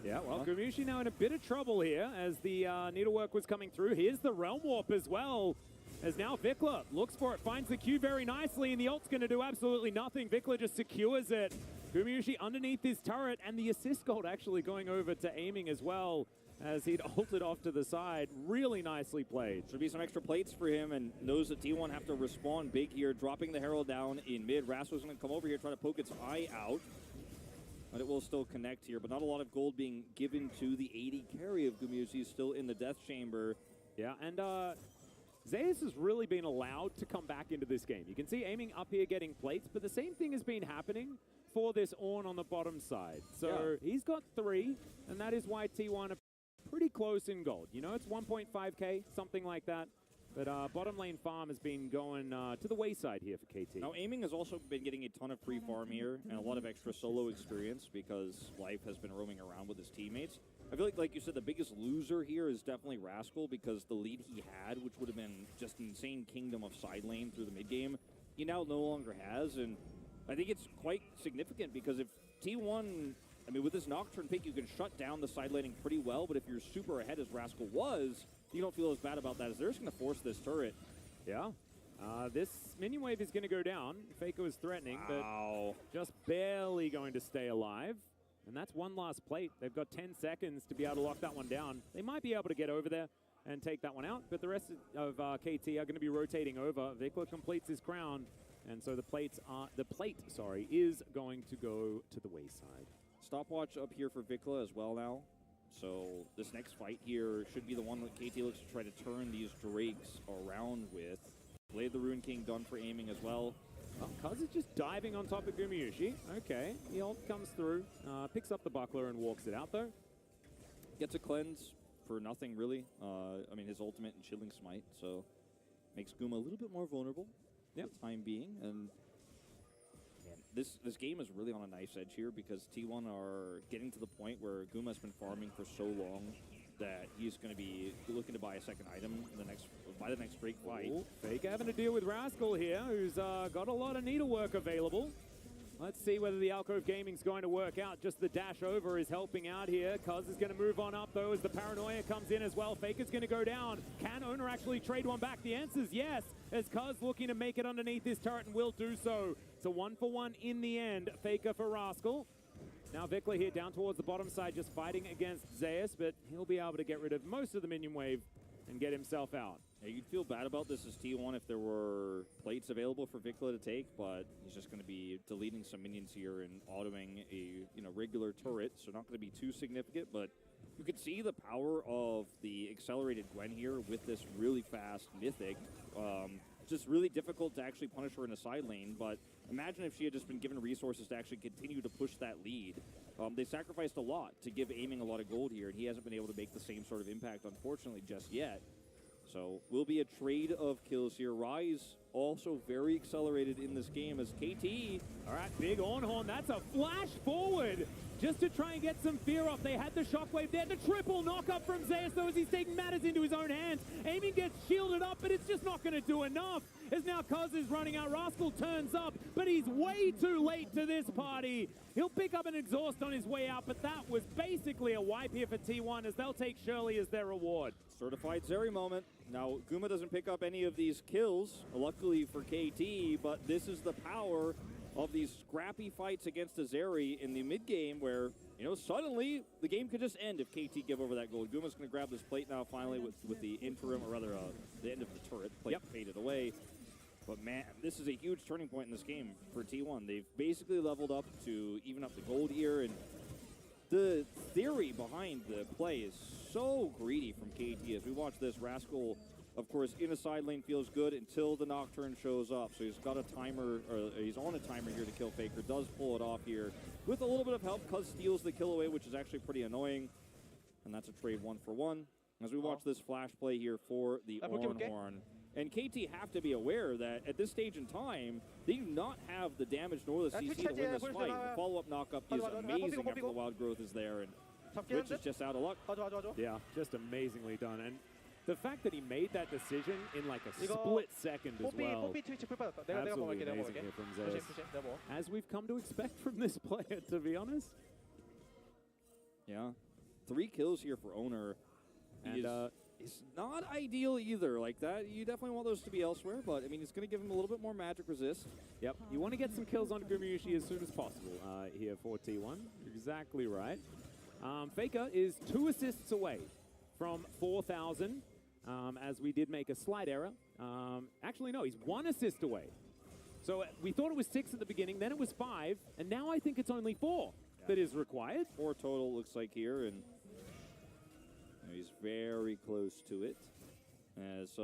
Yeah, well, Gumayusi now in a bit of trouble here as the needlework was coming through. Here's the Realm Warp as well. As now Vikla looks for it, finds the Q very nicely, and the ult's going to do absolutely nothing. Vikla just secures it. Gumayusi underneath his turret, and the assist gold actually going over to aiming as well, as he'd ulted off to the side. Really nicely played. Should be some extra plates for him, and knows that T1 have to respond big here, dropping the Herald down in mid. Rascal's going to come over here, try to poke its eye out. But it will still connect here, but not a lot of gold being given to the 80 carry of Gumayusi, still in the death chamber. Yeah, and Zeus has really been allowed to come back into this game. You can see aiming up here getting plates, but the same thing has been happening for this Ornn on the bottom side. So he's got 3, and that is why T1 are pretty close in gold. It's 1.5k, something like that. But bottom lane farm has been going to the wayside here for KT. Now, aiming has also been getting a ton of free farm here and a lot of extra solo experience because Life has been roaming around with his teammates. I feel like you said, the biggest loser here is definitely Rascal because the lead he had, which would have been just an insane kingdom of side lane through the mid game, he now no longer has. And I think it's quite significant because if T1, with this Nocturne pick, you can shut down the side laning pretty well, but if you're super ahead as Rascal was, you don't feel as bad about that as they're just going to force this turret. Yeah. This minion wave is going to go down. Faker was threatening, but just barely going to stay alive. And that's one last plate. They've got 10 seconds to be able to lock that one down. They might be able to get over there and take that one out, but the rest of KT are going to be rotating over. Vikla completes his crown, and so the plate is going to go to the wayside. Stopwatch up here for Vikla as well now. So this next fight here should be the one that KT looks to try to turn these Drakes around with. Blade the Rune King done for aiming as well. Cuz is just diving on top of Gumayusi. Okay, the ult comes through, picks up the buckler and walks it out though. Gets a cleanse for nothing really. His ultimate and Chilling Smite, so makes Guma a little bit more vulnerable for the time being. And this game is really on a knife's edge here because T1 are getting to the point where Guma's been farming for so long that he's going to be looking to buy a second item by the next break fight. Fake having to deal with Rascal here, who's got a lot of needlework available. Let's see whether the Alcove Gaming's going to work out. Just the dash over is helping out here. Cuz is going to move on up, though, as the Paranoia comes in as well. Faker's going to go down. Can Owner actually trade one back? The answer is yes. as Cuz looking to make it underneath this turret and will do so. It's a 1-for-1 in the end. Faker for Rascal. Now Vikla here down towards the bottom side, just fighting against Zeus, but he'll be able to get rid of most of the minion wave and get himself out. Yeah, you'd feel bad about this as T1 if there were plates available for Vikla to take, but he's just going to be deleting some minions here and autoing a regular turret, so not going to be too significant, but you could see the power of the accelerated Gwen here with this really fast Mythic. Just really difficult to actually punish her in a side lane, but imagine if she had just been given resources to actually continue to push that lead. They sacrificed a lot to give Aiming a lot of gold here, and he hasn't been able to make the same sort of impact, unfortunately, just yet. So will be a trade of kills here. Rise also very accelerated in this game as KT. All right, big Ornhorn. That's a flash forward just to try and get some fear off. They had the shockwave there. The triple knock up from Zeus, though, as he's taking matters into his own hands. Aiming gets shielded up, but it's just not going to do enough. As now Cuz is running out. Rascal turns up, but he's way too late to this party. He'll pick up an exhaust on his way out, but that was basically a wipe here for T1 as they'll take Shirley as their reward. Certified Zeri moment. Now, Guma doesn't pick up any of these kills, luckily for KT, but this is the power of these scrappy fights against a Zeri in the mid-game where, suddenly the game could just end if KT give over that gold. Guma's going to grab this plate now finally with the interim, or rather the end of the turret. Plate faded away. But man, this is a huge turning point in this game for T1. They've basically leveled up to even up the gold here, and the theory behind the play is so greedy from KT. As we watch this, Rascal, of course, in a side lane feels good until the Nocturne shows up. So he's got a timer, or he's on a timer here to kill Faker. Does pull it off here with a little bit of help. Cuz steals the kill away, which is actually pretty annoying. And that's a trade 1-for-1. As we watch this flash play here for the Ornhorn. And KT have to be aware that at this stage in time, they do not have the damage nor the CC to win this fight. The follow-up knock-up is amazing after the wild growth is there, and Twitch is just out of luck. Yeah, just amazingly done. And the fact that he made that decision in like a split second as well. Absolutely amazing here from Zeus. As we've come to expect from this player, to be honest. Yeah. 3 kills here for Owner. And it's not ideal either. Like that, you definitely want those to be elsewhere, but I mean, it's going to give him a little bit more magic resist. Yep, you want to get some kills on Gumayushi as soon as possible here for T1. Exactly right. Faker is 2 assists away from 4,000, as we did make a slight error. Actually, no, he's 1 assist away. So we thought it was 6 at the beginning, then it was 5, and now I think it's only 4 that is required. 4 total looks like here, and he's very close to it. As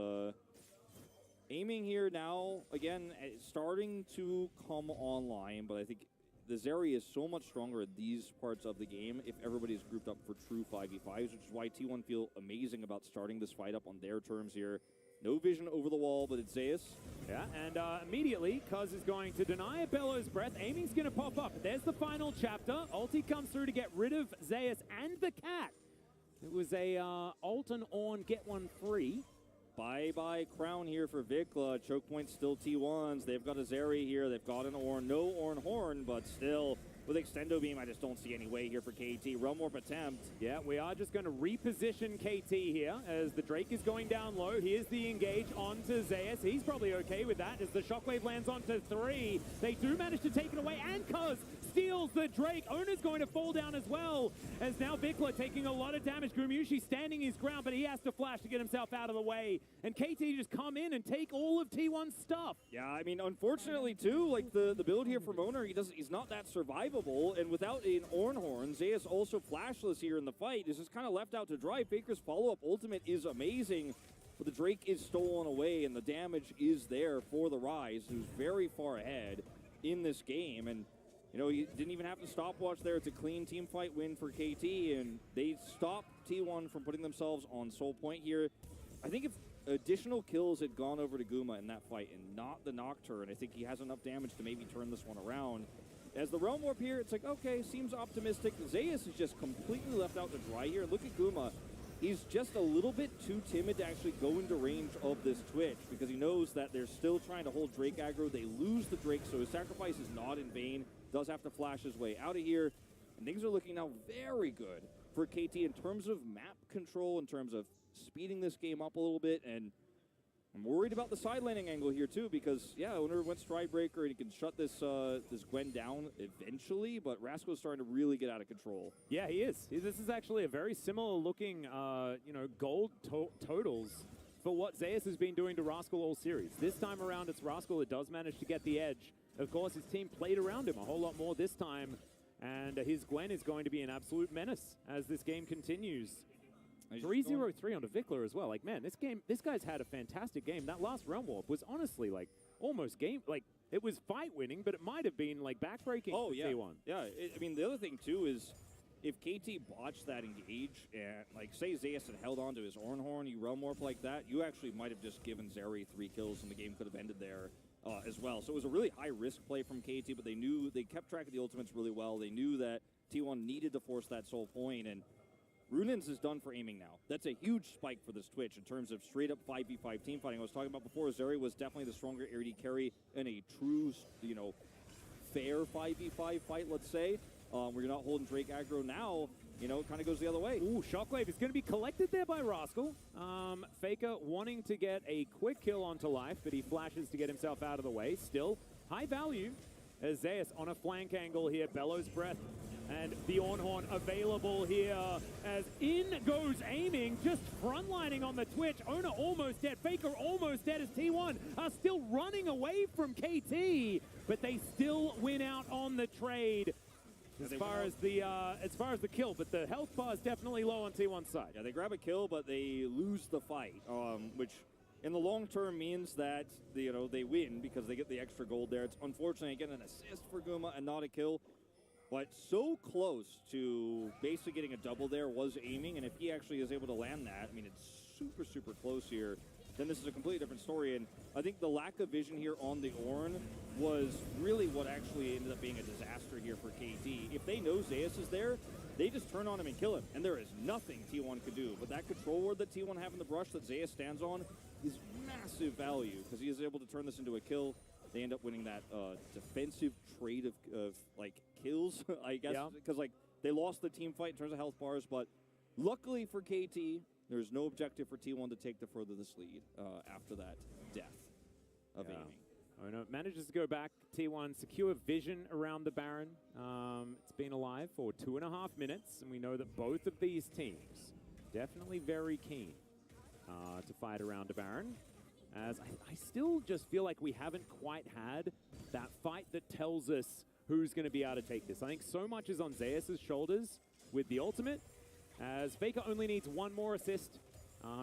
Aiming here now, again, starting to come online, but I think the Zeri is so much stronger in these parts of the game if everybody's grouped up for true 5v5s, which is why T1 feel amazing about starting this fight up on their terms here. No vision over the wall, but it's Zeus. Yeah, and immediately, Cuz is going to deny Bellows breath. Aiming's going to pop up. There's the final chapter. Ulti comes through to get rid of Zeus and the cat. It was a ult and Ornn get one free. Bye-bye crown here for Vikla. Choke point still T1s. They've got a Zeri here. They've got an Ornn. No Ornhorn, but still with Extendo Beam, I just don't see any way here for KT. Realm Warp attempt. Yeah, we are just going to reposition KT here as the Drake is going down low. Here's the engage onto Zeus. He's probably okay with that as the Shockwave lands onto 3. They do manage to take it away, and Cuz steals the Drake. Owner's going to fall down as well, as now Vikla taking a lot of damage. Gumayushi standing his ground, but he has to flash to get himself out of the way. And KT just come in and take all of T1's stuff. Yeah, I mean, unfortunately, too, like the build here from Owner, he's not that survivable. And without an Ornhorn, Zeus also flashless here in the fight. This is kind of left out to dry. Faker's follow-up ultimate is amazing, but the Drake is stolen away, and the damage is there for the Rise, who's very far ahead in this game. And you didn't even have to stopwatch there. It's a clean team fight win for KT, and they stopped T1 from putting themselves on Soul Point here. I think if additional kills had gone over to Guma in that fight and not the Nocturne, I think he has enough damage to maybe turn this one around. As the Realm Warp here, it's like, okay, seems optimistic. Zeus is just completely left out to dry here. Look at Guma. He's just a little bit too timid to actually go into range of this Twitch because he knows that they're still trying to hold Drake aggro. They lose the Drake, so his sacrifice is not in vain. Does have to flash his way out of here. And things are looking now very good for KT in terms of map control, in terms of speeding this game up a little bit. And I'm worried about the side laning angle here too, because yeah, Owner went Stridebreaker and he can shut this this Gwen down eventually, but Rascal's starting to really get out of control. Yeah, he is. This is actually a very similar looking, gold totals for what Zeus has been doing to Rascal all series. This time around, it's Rascal that does manage to get the edge. Of course, his team played around him a whole lot more this time, and his Gwen is going to be an absolute menace as this game continues. 3-0-3 onto Vikler as well. Like, man, this guy's had a fantastic game. That last Realm Warp was honestly, like, almost game, like, it was fight winning, but it might have been, like, backbreaking for T1. Yeah, I mean, the other thing, too, is if KT botched that engage, and, like, say Zeus had held on to his Ornhorn, you Realm Warp like that, you actually might have just given Zeri 3 kills, and the game could have ended there as well. So it was a really high-risk play from KT, but they kept track of the ultimates really well. They knew that T1 needed to force that soul point, and Runins is done for aiming now. That's a huge spike for this Twitch in terms of straight-up 5v5 team fighting. I was talking about before, Zeri was definitely the stronger AD carry in a true, fair 5v5 fight, let's say, where you're not holding Drake aggro. Now, it kind of goes the other way. Ooh, Shockwave is going to be collected there by Rascal. Faker wanting to get a quick kill onto life, but he flashes to get himself out of the way. Still, high value as Zeus on a flank angle here. Bellows Breath and the Ornhorn available here as in goes aiming, just frontlining on the Twitch. Owner almost dead, Faker almost dead as T1 are still running away from KT, but they still win out on the trade. As far as the kill, but the health bar is definitely low on T1's side. Yeah, they grab a kill, but they lose the fight, which in the long term means that they win because they get the extra gold there. It's unfortunate again an assist for Guma and not a kill, but so close to basically getting a double there was aiming, and if he actually is able to land that, I mean, it's super, super close here, then this is a completely different story. And I think the lack of vision here on the Ornn was really what actually ended up being a disaster here for KT. If they know Zeus is there, they just turn on him and kill him, and there is nothing T1 could do. But that control ward that T1 have in the brush that Zeus stands on is massive value because he is able to turn this into a kill. They end up winning that defensive trade of kills, I guess, because they lost the team fight in terms of health bars, but luckily for KT, there's no objective for T1 to take to further this lead after that death of aiming. Oh no, manages to go back. T1 secure vision around the Baron. It's been alive for 2.5 minutes, and we know that both of these teams definitely very keen to fight around the Baron. As I still just feel like we haven't quite had that fight that tells us who's going to be able to take this. I think so much is on Zeus' shoulders with the ultimate, as Faker only needs one more assist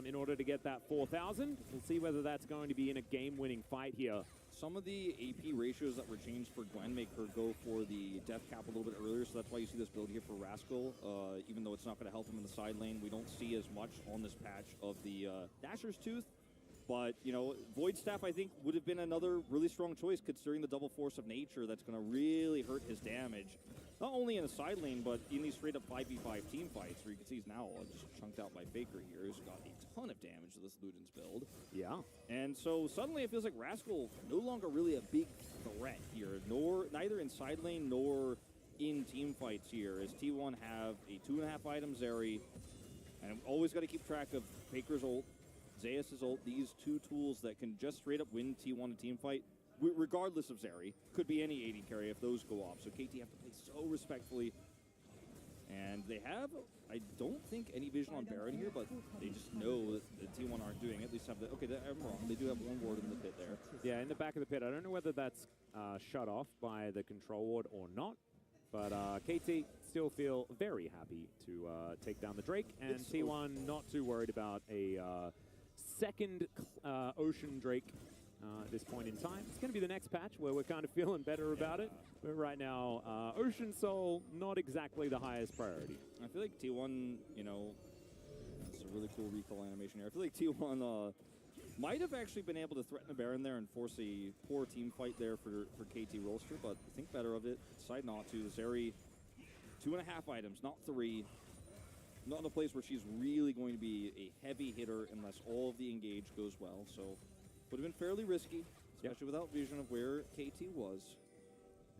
in order to get that 4,000. We'll see whether that's going to be in a game-winning fight here. Some of the AP ratios that were changed for Gwen make her go for the death cap a little bit earlier, so that's why you see this build here for Rascal. Even though it's not going to help him in the side lane, we don't see as much on this patch of the Dasher's Tooth. But, Void Staff, I think, would have been another really strong choice considering the double force of nature that's going to really hurt his damage. Not only in the side lane, but in these straight-up 5v5 team fights, where you can see he's now just chunked out by Faker here, who's got a ton of damage to this Luden's build. Yeah. And so suddenly it feels like Rascal no longer really a big threat here, neither in side lane nor in team fights here, as T1 have a 2.5 item Zeri, and always got to keep track of Faker's ult, Zeus' ult, these two tools that can just straight up win T1 a team fight, regardless of Zeri. Could be any AD carry if those go off. So KT have to play so respectfully. And they have, I don't think, any vision on Baron here, but they just know that the T1 aren't doing it. At least have the, okay, I'm wrong. They do have one ward in the pit there. Yeah, in the back of the pit. I don't know whether that's shut off by the control ward or not. But KT still feel very happy to take down the Drake. And T1 not too worried about a second Ocean Drake at this point in time. It's going to be the next patch where we're kind of feeling better about it. But right now, Ocean Soul, not exactly the highest priority. I feel like T1, it's a really cool recall animation here. I feel like T1 might have actually been able to threaten a Baron there and force a poor team fight there for KT Roaster, but think better of it. Decide not to. Zeri, 2.5 items, not 3. Not in a place where she's really going to be a heavy hitter unless all of the engage goes well. So would have been fairly risky, especially without vision of where KT was.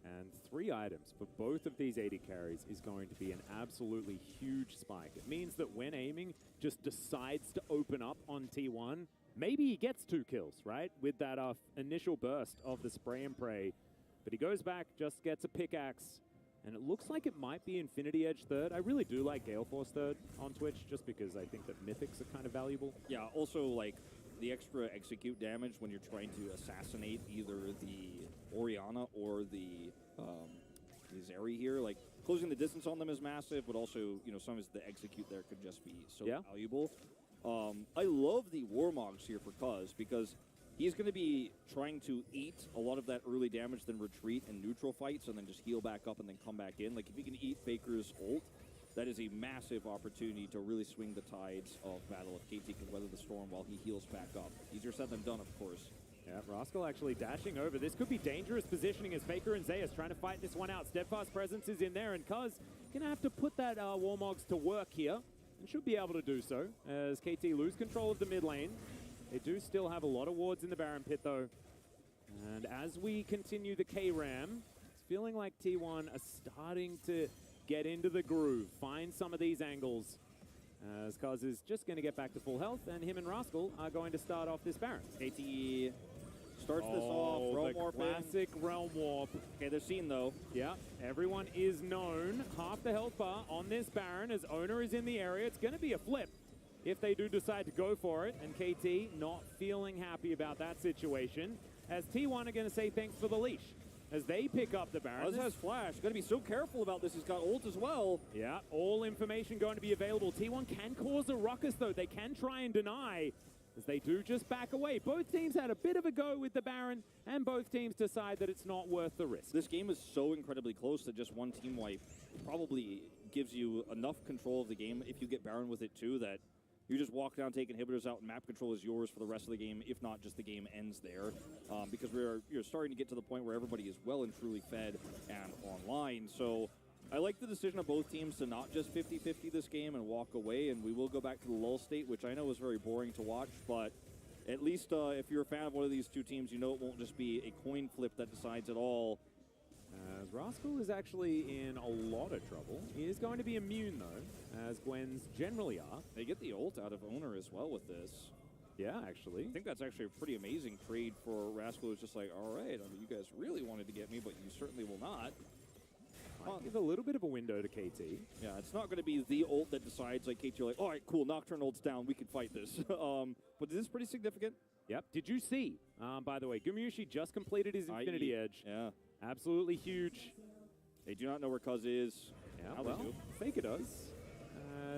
And 3 items for both of these AD carries is going to be an absolutely huge spike. It means that when aiming just decides to open up on T1 maybe he gets 2 kills, right? With that initial burst of the spray and pray. But he goes back, just gets a pickaxe. And it looks like it might be Infinity Edge third. I really do like Gale Force third on Twitch, just because I think that Mythics are kind of valuable. Yeah, also, like, the extra execute damage when you're trying to assassinate either the Orianna or the Zeri here. Like, closing the distance on them is massive, but also, you know, sometimes the execute there could just be so valuable. I love the Warmogs here for Cuz, because he's going to be trying to eat a lot of that early damage, then retreat in neutral fights, and then just heal back up and then come back in. Like, if he can eat Faker's ult, that is a massive opportunity to really swing the tides of battle if KT can weather the storm while he heals back up. Easier said than done, of course. Yeah, Rascal actually dashing over. This could be dangerous positioning as Faker and Zeus trying to fight this one out. Steadfast Presence is in there, and Cuz going to have to put that Warmogs to work here, and should be able to do so as KT lose control of the mid lane. They do still have a lot of wards in the Baron Pit, though. And as we continue the K-Ram, it's feeling like T1 are starting to get into the groove, find some of these angles. As Cuz is just going to get back to full health, and him and Rascal are going to start off this Baron. KT starts this off, Realm Warp. Classic Realm Warp. Okay, they're seen, though. Yeah, everyone is known. Half the health bar on this Baron as Owner is in the area. It's going to be a flip if they do decide to go for it, and KT not feeling happy about that situation, as T1 are going to say thanks for the leash as they pick up the Baron. Cuz has flash. Got to be so careful about this. He's got ult as well. Yeah, all information going to be available. T1 can cause a ruckus, though. They can try and deny, as they do just back away. Both teams had a bit of a go with the Baron, and both teams decide that it's not worth the risk. This game is so incredibly close that just one team wipe probably gives you enough control of the game if you get Baron with it too, that you just walk down, take inhibitors out, and map control is yours for the rest of the game. If not, just the game ends there. Because you're starting to get to the point where everybody is well and truly fed and online. So I like the decision of both teams to not just 50-50 this game and walk away. And we will go back to the LoL state, which I know is very boring to watch. But at least if you're a fan of one of these two teams, you know it won't just be a coin flip that decides it all. As Rascal is actually in a lot of trouble. He is going to be immune, though, as Gwens generally are. They get the ult out of Owner as well with this. Yeah, actually. I think that's actually a pretty amazing trade for Rascal, who's just like, all right, I mean, you guys really wanted to get me, but you certainly will not. Might give a little bit of a window to KT. Yeah, it's not going to be the ult that decides, like, KT, you're like, all right, cool, Nocturne ult's down, we can fight this. But this is pretty significant. Yep. Did you see, by the way, Gumayusi just completed his Infinity Edge. Yeah. Absolutely huge. They do not know where Cuz is. Yeah, Now well, Faker does.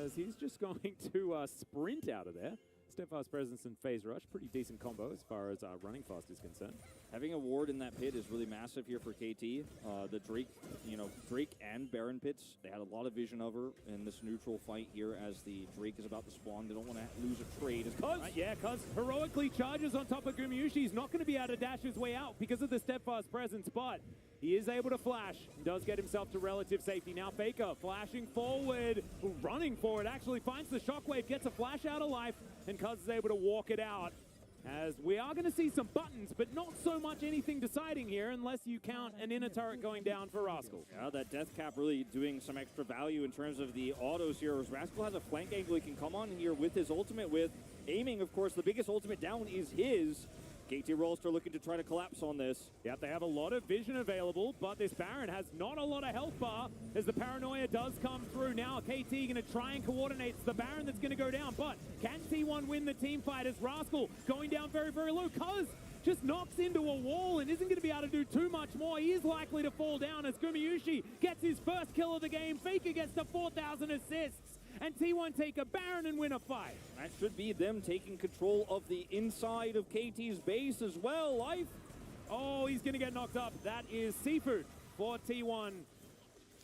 As he's just going to sprint out of there. Steadfast Presence and Phase Rush, pretty decent combo as far as running fast is concerned. Having a ward in that pit is really massive here for KT. The Drake, Drake and Baron pits, they had a lot of vision of her in this neutral fight here as the Drake is about to spawn. They don't want to lose a trade. Cuz yeah, Cuz heroically charges on top of Gumayusi. He's not going to be able to dash his way out because of the Steadfast Presence, but he is able to flash. Does get himself to relative safety. Now Faker flashing forward, running forward, actually finds the shockwave, gets a flash out of life, and Cuz is able to walk it out. As we are going to see some buttons, but not so much anything deciding here unless you count an inner turret going down for Rascal. Yeah, that death cap really doing some extra value in terms of the autos here. As Rascal has a flank angle he can come on here with his ultimate with aiming, of course. The biggest ultimate down is his. KT Rolster looking to try to collapse on this. Yep, they have a lot of vision available, but this Baron has not a lot of health bar as the paranoia does come through. Now KT going to try and coordinate. It's the Baron that's going to go down, but can T1 win the team fight as Rascal going down very, very low? Cuz just knocks into a wall and isn't going to be able to do too much more. He is likely to fall down as Gumayusi gets his first kill of the game. Faker gets to 4,000 assists. And T1 take a Baron and win a fight. That should be them taking control of the inside of KT's base as well. Life. Oh, he's going to get knocked up. That is Seafood for T1,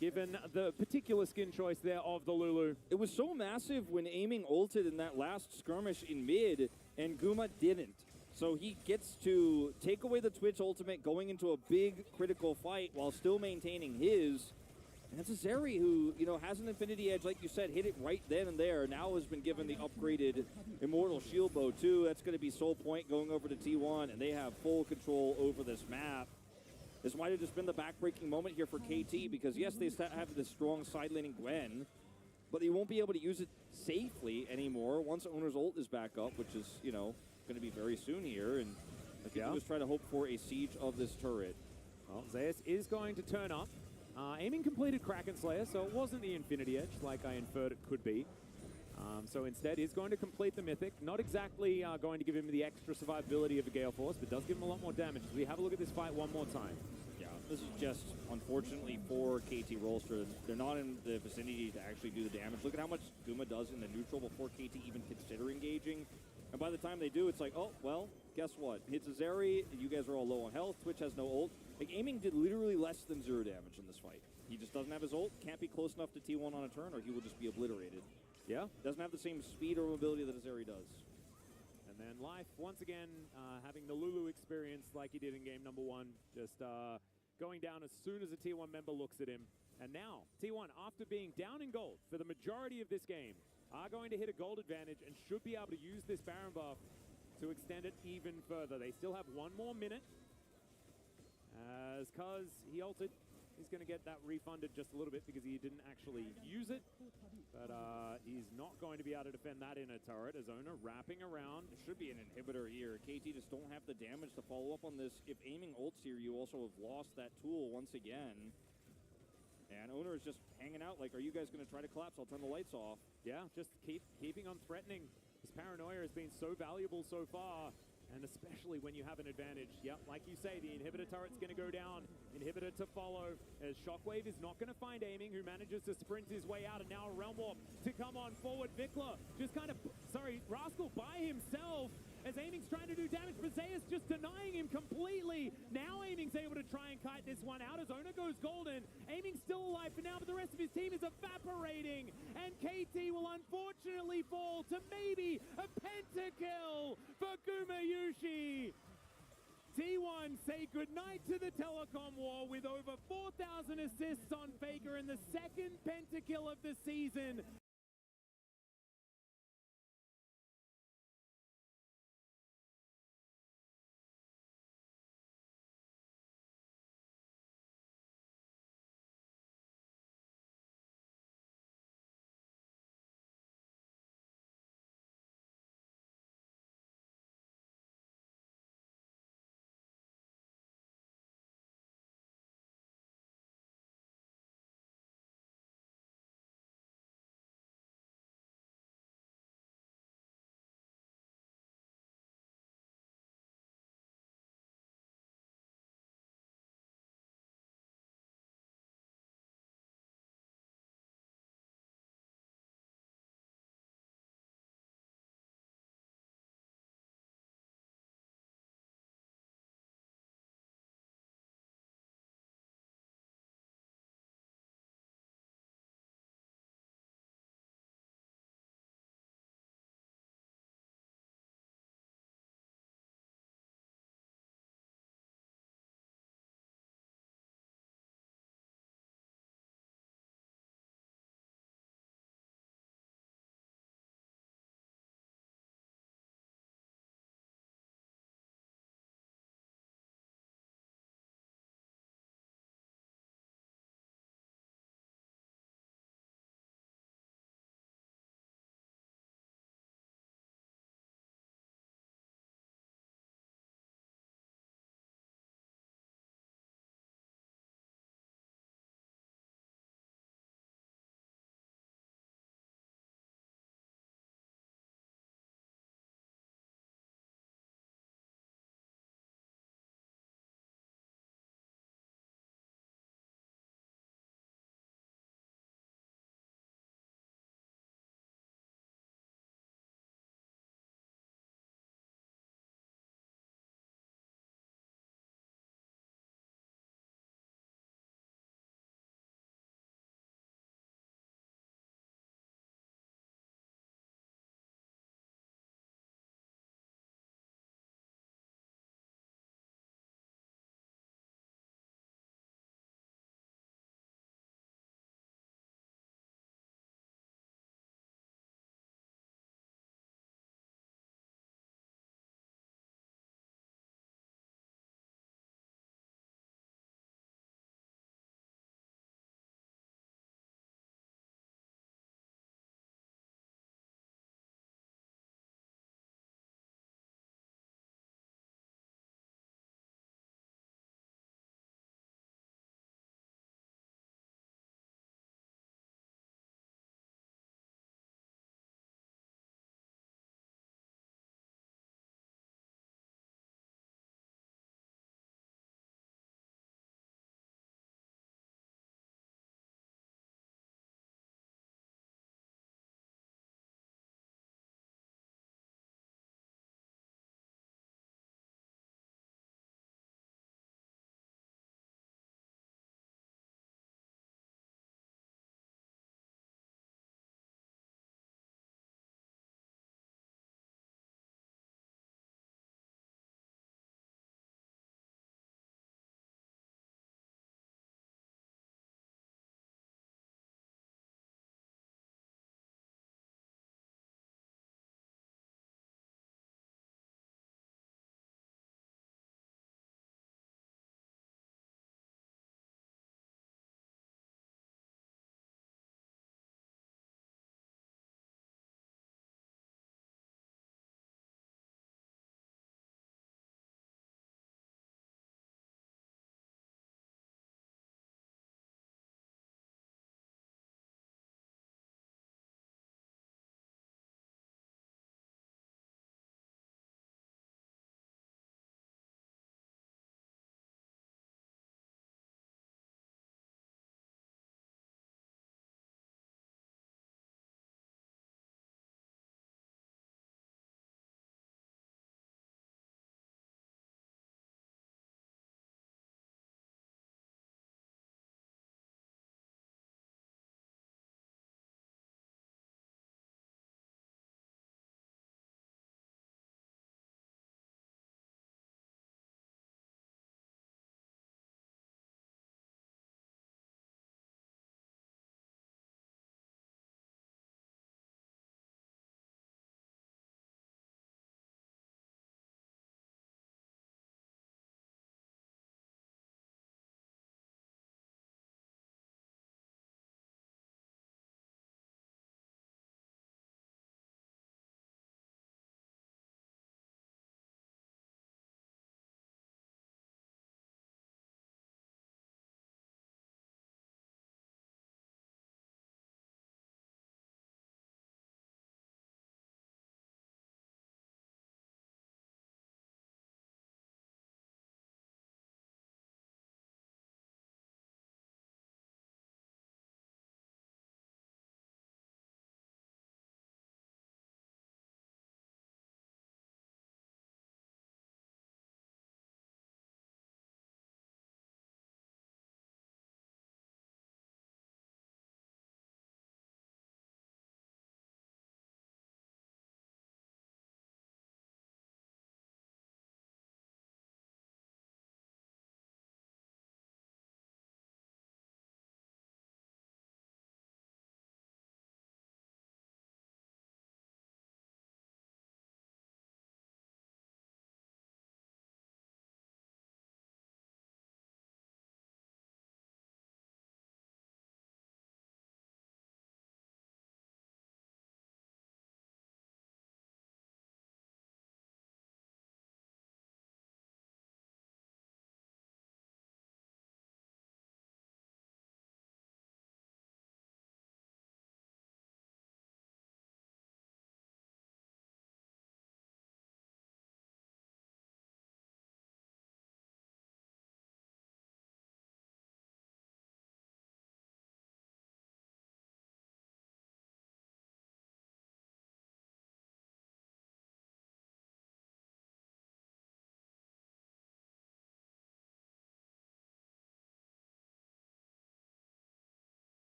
given the particular skin choice there of the Lulu. It was so massive when aiming ulted in that last skirmish in mid, and Guma didn't. So he gets to take away the Twitch ultimate going into a big critical fight while still maintaining his. And that's a Zeri who, has an Infinity Edge, like you said, hit it right then and there. Now has been given the upgraded Immortal Shield Bow, too. That's going to be Soul Point going over to T1, and they have full control over this map. This might have just been the backbreaking moment here for KT, because, yes, they have this strong side-laning Gwen, but they won't be able to use it safely anymore once Owner's ult is back up, which is, going to be very soon here, and I think he was trying to hope for a siege of this turret. Well, Zeus is going to turn up. Aiming completed Kraken Slayer, so it wasn't the Infinity Edge like I inferred it could be. So instead, he's going to complete the Mythic. Not exactly going to give him the extra survivability of a Gale Force, but does give him a lot more damage. As we have a look at this fight one more time. Yeah, this is just, unfortunately, for KT Rolster. They're not in the vicinity to actually do the damage. Look at how much Guma does in the neutral before KT even consider engaging. And by the time they do, it's like, oh, well, guess what? Hits a Zeri, you guys are all low on health, Twitch has no ult. Like, Aiming did literally less than 0 damage in this fight. He just doesn't have his ult, can't be close enough to T1 on a turn, or he will just be obliterated. Yeah. Doesn't have the same speed or mobility that a Zeri does. And then Life, once again, having the Lulu experience like he did in game number 1, just going down as soon as a T1 member looks at him. And now, T1, after being down in gold for the majority of this game, are going to hit a gold advantage and should be able to use this Baron buff to extend it even further. They still have 1 more minute. As Cuz, he ulted. He's going to get that refunded just a little bit because he didn't actually use it. But he's not going to be able to defend that inner turret. Azona wrapping around. There should be an inhibitor here. KT just don't have the damage to follow up on this. If Aiming ults here, you also have lost that tool once again. And Owner is just hanging out like, are you guys going to try to collapse? I'll turn the lights off. Yeah, just keeping on threatening. His paranoia has been so valuable so far. And especially when you have an advantage. Yep, like you say, the inhibitor turret's going to go down. Inhibitor to follow. As Shockwave is not going to find Aiming, who manages to sprint his way out. And now a Realm Warp to come on forward. Vikla just kind of, Rascal by himself. As Aiming's trying to do damage, but Zeus just denying him completely. Now Aiming's able to try and kite this one out as Owner goes golden. Aiming's still alive for now, but the rest of his team is evaporating. And KT will unfortunately fall to maybe a pentakill for Gumayushi. T1 say goodnight to the telecom war with over 4,000 assists on Faker and the second pentakill of the season.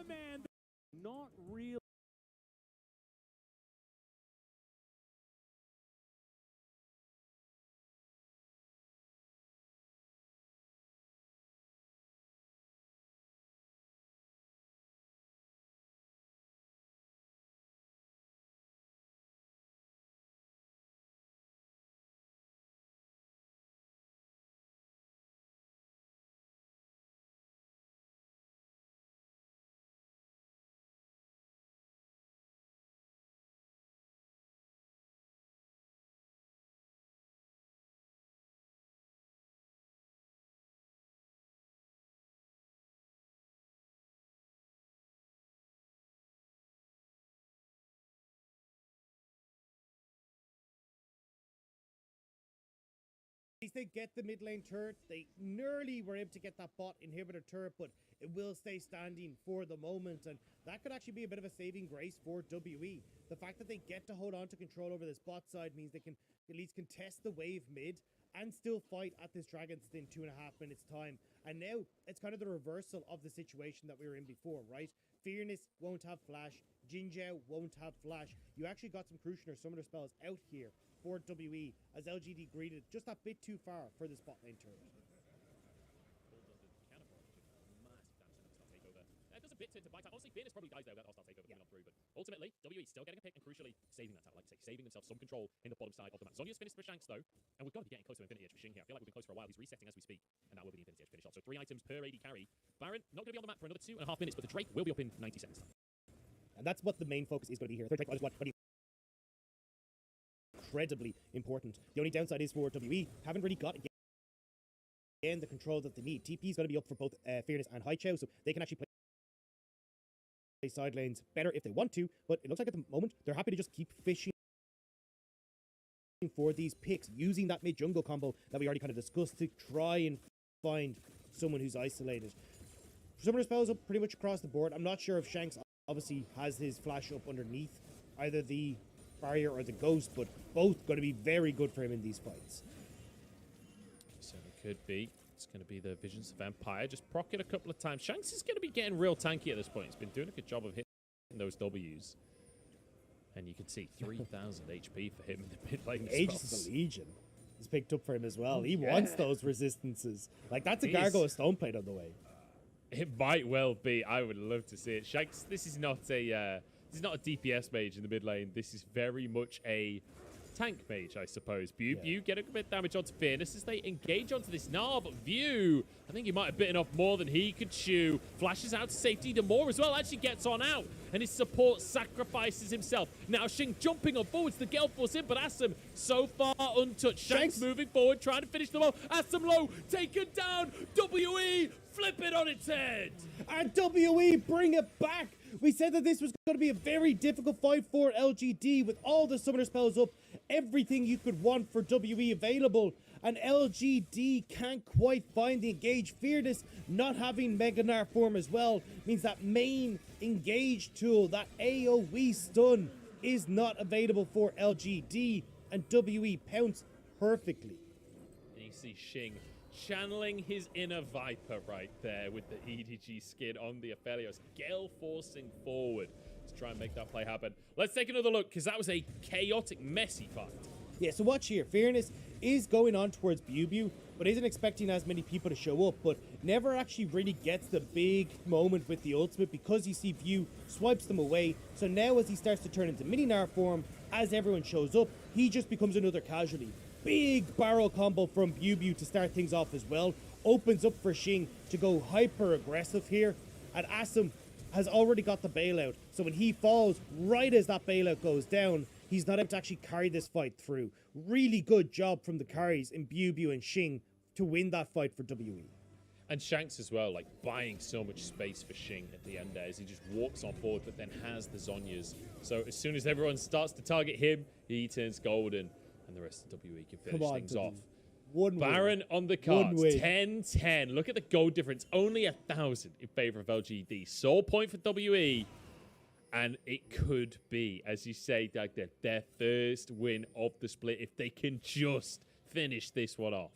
the man. Not really. They get the mid lane turret. They nearly were able to get that bot inhibitor turret, but it will stay standing for the moment, and that could actually be a bit of a saving grace for WE. The fact that they get to hold on to control over this bot side means they can at least contest the wave mid and still fight at this Dragon's Den 2.5 minutes time. And now it's kind of the reversal of the situation that we were in before, right? Fearness won't have flash, Jinzhou won't have flash. You actually got some Crucian or Summoner spells out here for WE as LGD greeted just a bit too far for this bot lane turret. It does a bit to buy time. Honestly, Fearness probably dies there with that hostile takeover coming on through, but ultimately, WE still getting a pick and crucially saving that tower, like I say, saving themselves some control in the bottom side of the map. Zhonya's finished for Shanks though, and we've got to be getting close to Infinity Edge for Xing here. I feel like we've been close for a while. He's resetting as we speak, and that will be the Infinity Edge finish off. So 3 items per AD carry. Baron not going to be on the map for another 2.5 minutes, but the Drake will be up in 90 seconds. And that's what the main focus is going to be here. Third Drake is what incredibly important. The only downside is for WE, haven't really got again the control that they need. TP is going to be up for both Fearness and Haichao, so they can actually play side lanes better if they want to, but it looks like at the moment they're happy to just keep fishing for these picks, using that mid jungle combo that we already kind of discussed to try and find someone who's isolated. Summoner spells up pretty much across the board. I'm not sure if Shanks obviously has his flash up underneath either the barrier or the ghost, but both going to be very good for him in these fights. Certainly could be. It's going to be the Visions of Vampire. Just proc it a couple of times. Shanks is going to be getting real tanky at this point. He's been doing a good job of hitting those Ws. And you can see 3,000 HP for him in the mid lane. Aegis of the Legion is picked up for him as well. He wants those resistances. Like, that's a Gargoyle Stoneplate on the way. It might well be. I would love to see it. Shanks, this is not a DPS mage in the mid lane. This is very much a tank mage, I suppose. You get a bit of damage onto Fearness as they engage onto this Narv view. I think he might have bitten off more than he could chew. Flashes out to safety. Demore as well actually gets on out, and his support sacrifices himself. Now Xing jumping on forwards. The Gale Force in, but Assam so far untouched. Shanks moving forward, trying to finish them off. Assam low, taken down. WE flip it on its head. And WE bring it back. We said that this was going to be a very difficult fight for LGD with all the summoner spells up, everything you could want for WE available, and LGD can't quite find the engage. Fearness not having Mega Gnar form as well means that main engage tool, that AoE stun, is not available for LGD, and WE pounce perfectly. And you see Xing channeling his inner Viper right there with the EDG skin on the Aphelios. Gale forcing forward to try and make that play happen. Let's take another look, because that was a chaotic, messy fight. Yeah, so watch here. Fearness is going on towards Bew, but isn't expecting as many people to show up, but never actually really gets the big moment with the ultimate because you see Bew swipes them away. So now as he starts to turn into Mini-Gnar form, as everyone shows up, he just becomes another casualty. Big barrel combo from Bew to start things off as well. Opens up for Xing to go hyper aggressive here. And Assam has already got the bailout. So when he falls, right as that bailout goes down, he's not able to actually carry this fight through. Really good job from the carries in Bew and Xing to win that fight for WE. And Shanks as well, like buying so much space for Xing at the end there as he just walks on forward, but then has the Zhonyas. So as soon as everyone starts to target him, he turns golden. And the rest of WE can finish things off. Baron on the cards, 10-10. Look at the gold difference. Only 1,000 in favor of LGD. Soul point for WE. And it could be, as you say, Doug, their first win of the split if they can just finish this one off.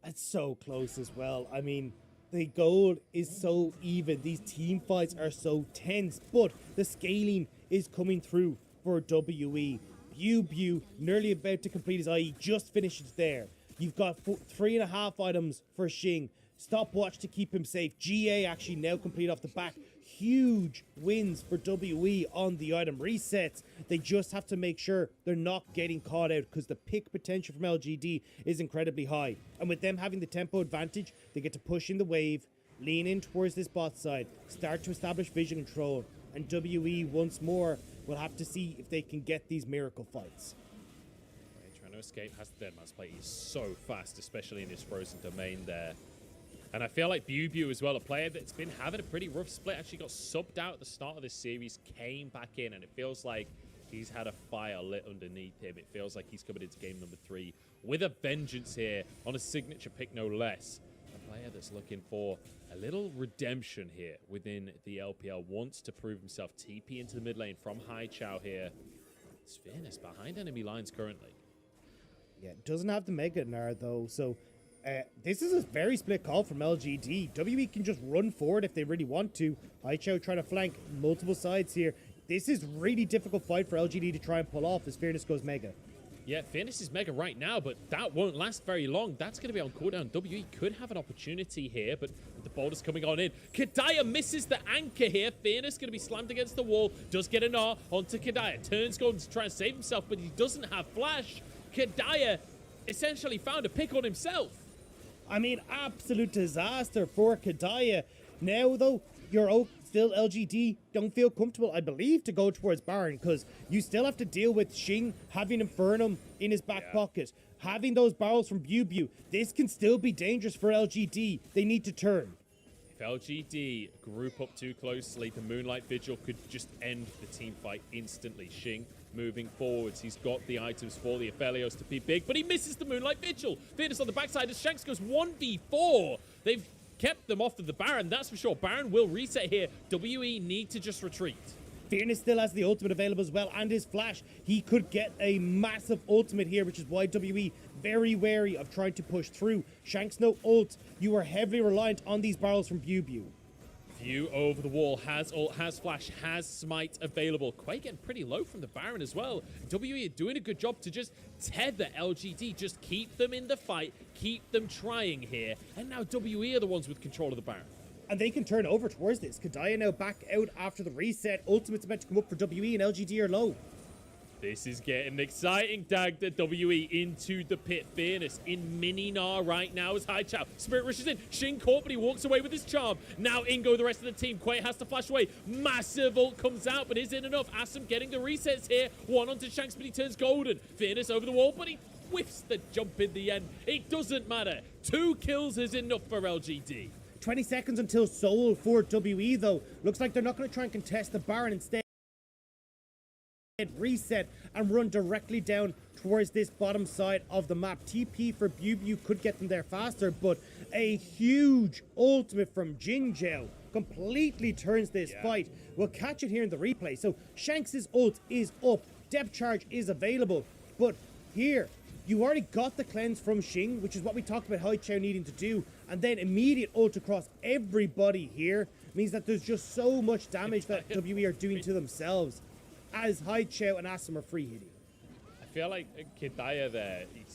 That's so close as well. I mean, The gold is so even. These team fights are so tense, but the scaling is coming through for WE. Bu nearly about to complete his IE, just finished it there. You've got 3.5 items for Xing. Stopwatch to keep him safe. GA actually now complete off the back. Huge wins for WE on the item resets. They just have to make sure they're not getting caught out because the pick potential from LGD is incredibly high. And with them having the tempo advantage, they get to push in the wave, lean in towards this bot side, start to establish vision control, and WE once more will have to see if they can get these miracle fights. Trying to escape has the deadman's plate. He's so fast, especially in his frozen domain there. And I feel like Bu, as well, a player that's been having a pretty rough split, actually got subbed out at the start of this series, came back in, and it feels like he's had a fire lit underneath him. It feels like he's coming into game number 3 with a vengeance here on a signature pick, no less. A player that's looking for a little redemption here within the LPL, wants to prove himself. TP into the mid lane from Hai Chao here. It's Fairness behind enemy lines currently. Yeah, doesn't have the Mega Gnar though, so this is a very split call from LGD. WE can just run forward if they really want to. Hai Chao trying to flank multiple sides here. This is really difficult fight for LGD to try and pull off as Fairness goes Mega. Yeah, Fairness is Mega right now, but that won't last very long. That's going to be on cooldown. WE could have an opportunity here, but with the boulders coming on in. Kadaya misses the anchor here. Fairness going to be slammed against the wall. Does get an R onto Kadaya. Turns going to try and save himself, but he doesn't have flash. Kadaya essentially found a pick on himself. I mean, absolute disaster for Kadaya. Now, though, you're still LGD. Don't feel comfortable, I believe, to go towards Baron because you still have to deal with Xing having Infernum in his back pocket, having those barrels from Bu. This can still be dangerous for LGD. They need to turn. If LGD group up too closely, the Moonlight Vigil could just end the team fight instantly. Xing moving forwards. He's got the items for the Aphelios to be big, but he misses the Moonlight Vigil. Fairness on the backside as Shanks goes 1v4. They've kept them off of the Baron, that's for sure. Baron will reset here. WE need to just retreat. Fairness still has the ultimate available as well and his flash. He could get a massive ultimate here, which is why WE very wary of trying to push through. Shanks no ult. You are heavily reliant on these barrels from Bu. View over the wall, has ult, has flash, has smite available. Quake getting pretty low from the Baron as well. WE are doing a good job to just tether LGD, just keep them in the fight, keep them trying here. And now WE are the ones with control of the Baron. And they can turn over towards this. Kadaya now back out after the reset. Ultimate's meant to come up for WE and LGD are low. This is getting exciting, Dag. The WE into the pit. Fairness in mini Gnar right now as Hai Chao. Spirit rushes in. Xing caught, but he walks away with his charm. Now in go the rest of the team. Quay has to flash away. Massive ult comes out, but is it enough? Assam getting the resets here. One onto Shanks, but he turns golden. Fairness over the wall, but he whiffs the jump in the end. It doesn't matter. 2 kills is enough for LGD. 20 seconds until Soul for WE, though. Looks like they're not going to try and contest the Baron instead. Reset and run directly down towards this bottom side of the map. TP for Bu could get them there faster, but a huge ultimate from Jinzhou completely turns this fight. We'll catch it here in the replay. So Shanks' ult is up, depth charge is available, but here you already got the cleanse from Xing, which is what we talked about Hai Chao needing to do, and then immediate ult across everybody here means that there's just so much damage that WE are doing to themselves as Hai Chao and Assam are free hitting. I feel like Kadaya there, he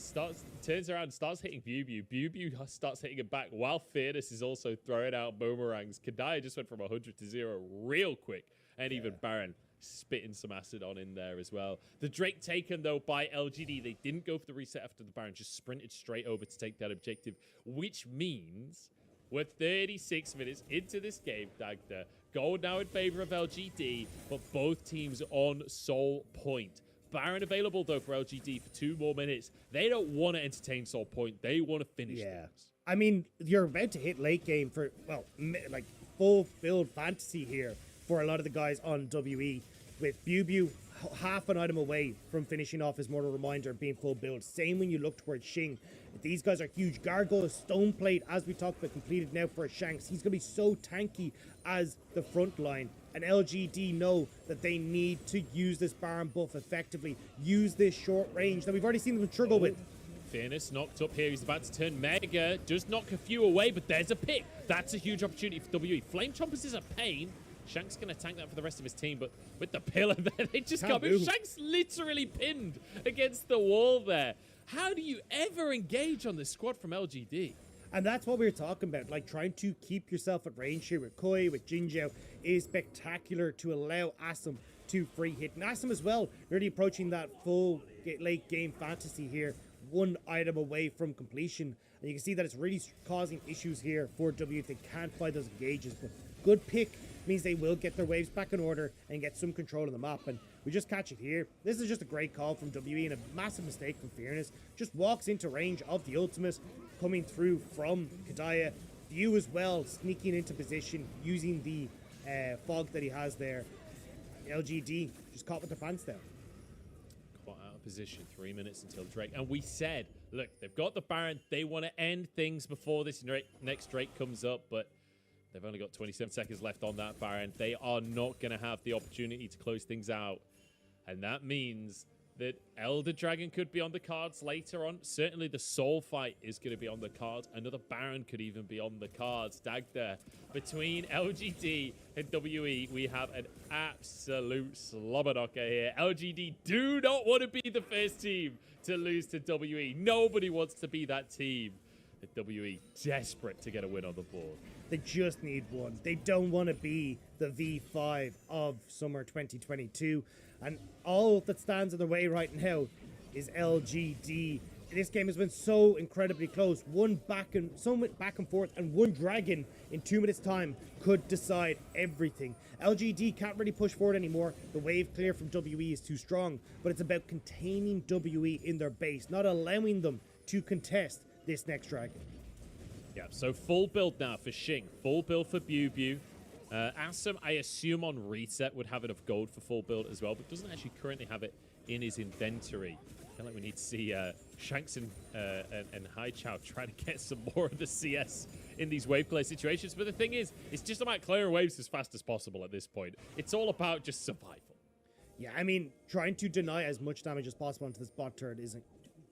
turns around and starts hitting Bu. Bu starts hitting it back while Fairness is also throwing out boomerangs. Kadaya just went from 100 to 0 real quick, and even Baron spitting some acid on in there as well. The Drake taken though by LGD. They didn't go for the reset after the Baron, just sprinted straight over to take that objective, which means we're 36 minutes into this game, Dagda. Goal now in favor of LGD, but both teams on Soul Point. Baron available, though, for LGD for 2 more minutes. They don't want to entertain Soul Point. They want to finish things. I mean, you're about to hit late game for, well, like full build fantasy here for a lot of the guys on WE. With Bu half an item away from finishing off his Mortal Reminder being full build. Same when you look towards Xing. These guys are huge. Gargoyle, Stone Plate, as we talked about, completed now for Shanks. He's going to be so tanky as the front line. And LGD know that they need to use this Baron buff effectively. Use this short range that we've already seen them struggle with. Fairness knocked up here. He's about to turn Mega. Does knock a few away, but there's a pick. That's a huge opportunity for WE. Flame Chompers is a pain. Shanks going to tank that for the rest of his team, but with the pillar there, they just got moved. Shanks literally pinned against the wall there. How do you ever engage on this squad from LGD? And that's what we were talking about, like trying to keep yourself at range here with Koi, with Jinzhou is spectacular to allow Assam to free hit. And Assam as well, nearly approaching that full late game fantasy here, one item away from completion. And you can see that it's really causing issues here for W if they can't find those engages. But good pick means they will get their waves back in order and get some control of the map. And we just catch it here. This is just a great call from WE and a massive mistake from Fearness. Just walks into range of the ultimate, coming through from Kadaya. View as well, sneaking into position, using the fog that he has there. LGD just caught with their pants down. Caught out of position, 3 minutes until Drake. And we said, look, they've got the Baron. They want to end things before this next Drake comes up, but they've only got 27 seconds left on that Baron. They are not going to have the opportunity to close things out. And that means that Elder Dragon could be on the cards later on. Certainly the Soul Fight is going to be on the cards. Another Baron could even be on the cards. Dagda. Between LGD and WE, we have an absolute slobber knocker here. LGD do not want to be the first team to lose to WE. Nobody wants to be that team. The WE desperate to get a win on the board. They just need one. They don't want to be the V5 of summer 2022. And all that stands in the way right now is LGD. This game has been so incredibly close. One back and forth, and one dragon in 2 minutes' time could decide everything. LGD can't really push forward anymore. The wave clear from WE is too strong, but it's about containing WE in their base, not allowing them to contest this next dragon. Yeah, so full build now for Xing. Full build for Bew. Assam, I assume on reset, would have enough gold for full build as well, but doesn't actually currently have it in his inventory. I feel like we need to see Shanks and Hai Chao trying to get some more of the CS in these wave clear situations. But the thing is, it's just about clearing waves as fast as possible at this point. It's all about just survival. Yeah, I mean, trying to deny as much damage as possible onto this bot turret isn't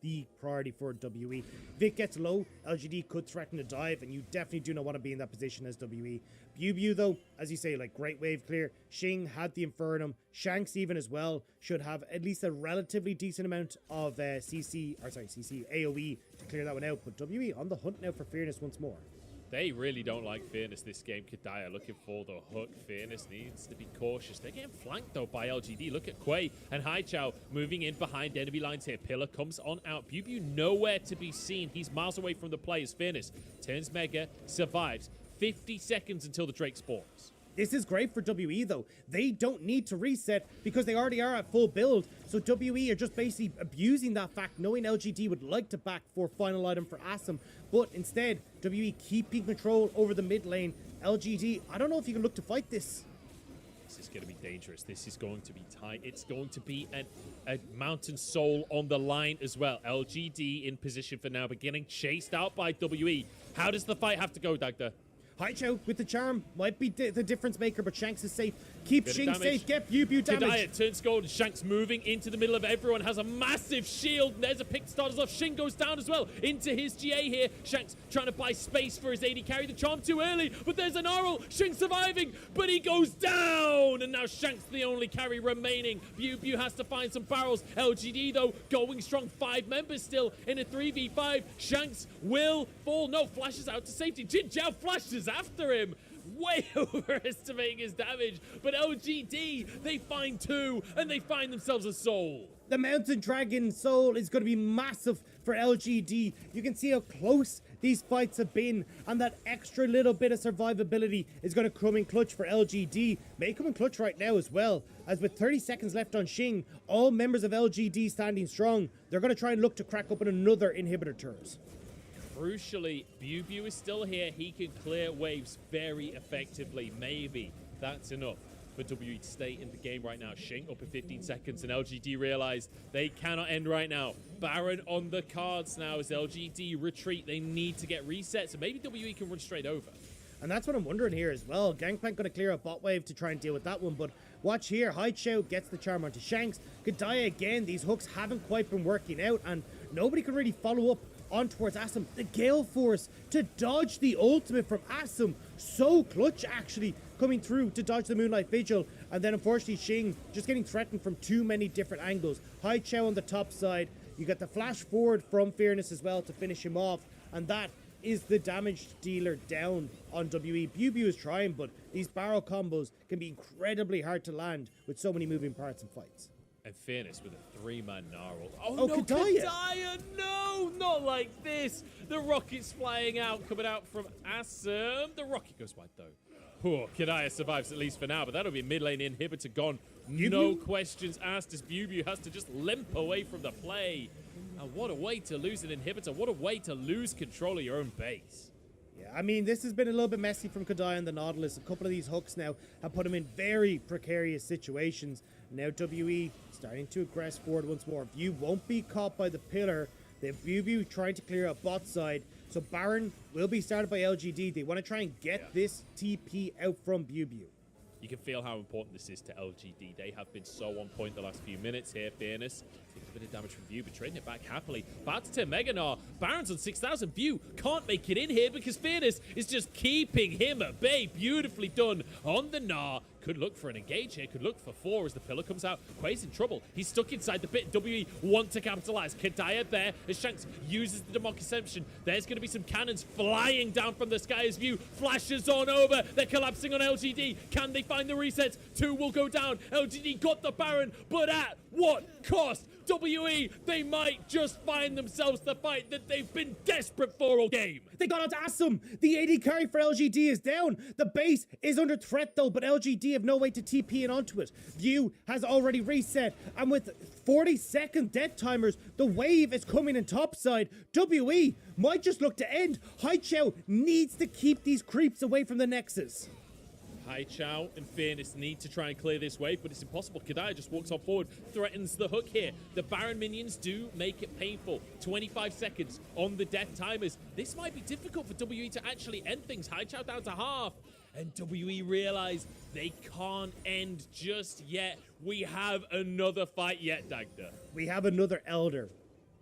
the priority for WE. If it gets low, LGD could threaten a dive, and you definitely do not want to be in that position as WE. Bew, though, as you say, like, great wave clear. Xing had the Infernum. Shanks even as well should have at least a relatively decent amount of AoE to clear that one out. But WE on the hunt now for Fearness once more. They really don't like Fearness this game. Kadaya looking for the hook. Fearness needs to be cautious. They're getting flanked, though, by LGD. Look at Quay and Hai Chao moving in behind enemy lines here. Pillar comes on out. Bew nowhere to be seen. He's miles away from the players. Fearness turns Mega, survives. 50 seconds until the Drake spawns. This is great for WE, though. They don't need to reset because they already are at full build. So WE are just basically abusing that fact, knowing LGD would like to back for final item for Assam. But instead, WE keeping control over the mid lane. LGD, I don't know if you can look to fight this. This is going to be dangerous. This is going to be tight. It's going to be a Mountain Soul on the line as well. LGD in position for now, but getting chased out by WE. How does the fight have to go, Dagda? Hai Chao with the charm might be the difference maker, but Shanks is safe. Keep Xing safe. Get Bew damage. Kadaya turns gold. Shanks moving into the middle of everyone. Has a massive shield. And there's a pick start as well. Xing goes down as well into his GA here. Shanks trying to buy space for his AD carry. The charm too early, but there's an RL. Xing surviving, but he goes down. And now Shanks the only carry remaining. Bew has to find some barrels. LGD though going strong. 5 members still in a 3v5. Shanks will fall. No, flashes out to safety. Jinzhou flashes after him. Way overestimating his damage, but LGD, they find 2 and they find themselves a soul. The Mountain Dragon soul is going to be massive for LGD. You can see how close these fights have been, and that extra little bit of survivability is going to come in clutch for LGD. May come in clutch right now as well, as with 30 seconds left on Xing, all members of LGD standing strong. They're going to try and look to crack open another inhibitor turret. Crucially, Bew is still here. He can clear waves very effectively. Maybe that's enough for WE to stay in the game right now. Xing up in 15 seconds, and LGD realize they cannot end right now. Baron on the cards now as LGD retreat. They need to get reset, so maybe WE can run straight over. And that's what I'm wondering here as well. Gangplank going to clear a bot wave to try and deal with that one, but watch here. Hai Chao gets the charm onto Shanks. Kadaya again, these hooks haven't quite been working out, and nobody can really follow up on towards Assam. The Gale Force to dodge the ultimate from Assam. So clutch, actually, coming through to dodge the Moonlight Vigil. And then, unfortunately, Xing just getting threatened from too many different angles. Hai Chao on the top side. You got the flash forward from Fearness as well to finish him off. And that is the damage dealer down on WE. BuBu is trying, but these barrel combos can be incredibly hard to land with so many moving parts and fights. And Fearness with a 3-man Gnarl. Oh, Oh, no, Kadaya! Kadaya! No, not like this. The rocket's flying out, coming out from Assam. The rocket goes wide, though. Oh, Kadaya survives at least for now, but that'll be mid lane inhibitor gone. No questions asked as BuBu has to just limp away from the play. And what a way to lose an inhibitor. What a way to lose control of your own base. Yeah, I mean, this has been a little bit messy from Kadai and the Nautilus. A couple of these hooks now have put him in very precarious situations. Now WE starting to aggress forward once more. View won't be caught by the pillar. Then BuBu trying to clear up bot side. So Baron will be started by LGD. They want to try and get this TP out from BuBu. You can feel how important this is to LGD. They have been so on point the last few minutes here. Fearness takes a bit of damage from View, but trading it back happily. Back to Mega Gnar. Baron's on 6,000. View can't make it in here because Fearness is just keeping him at bay. Beautifully done on the Gnar. Could look for an engage here. Could look for 4 as the pillar comes out. Quay's in trouble. He's stuck inside the pit. WE want to capitalize. Kadaya there as Shanks uses the Demok Ascension. There's going to be some cannons flying down from the sky as View flashes on over. They're collapsing on LGD. Can they find the resets? 2 will go down. LGD got the Baron, but at what cost? WE, they might just find themselves the fight that they've been desperate for all game. They got onto Assam. The AD carry for LGD is down. The base is under threat though, but LGD have no way to TP in onto it. View has already reset, and with 40-second death timers, the wave is coming in topside. WE might just look to end. Hai Chao needs to keep these creeps away from the Nexus. Hai Chao and Fearness need to try and clear this wave, but it's impossible. Kadaya just walks on forward, threatens the hook here. The Baron minions do make it painful. 25 seconds on the death timers. This might be difficult for WE to actually end things. Hai Chao down to half. And WE realize they can't end just yet. We have another fight yet, Dagda. We have another Elder.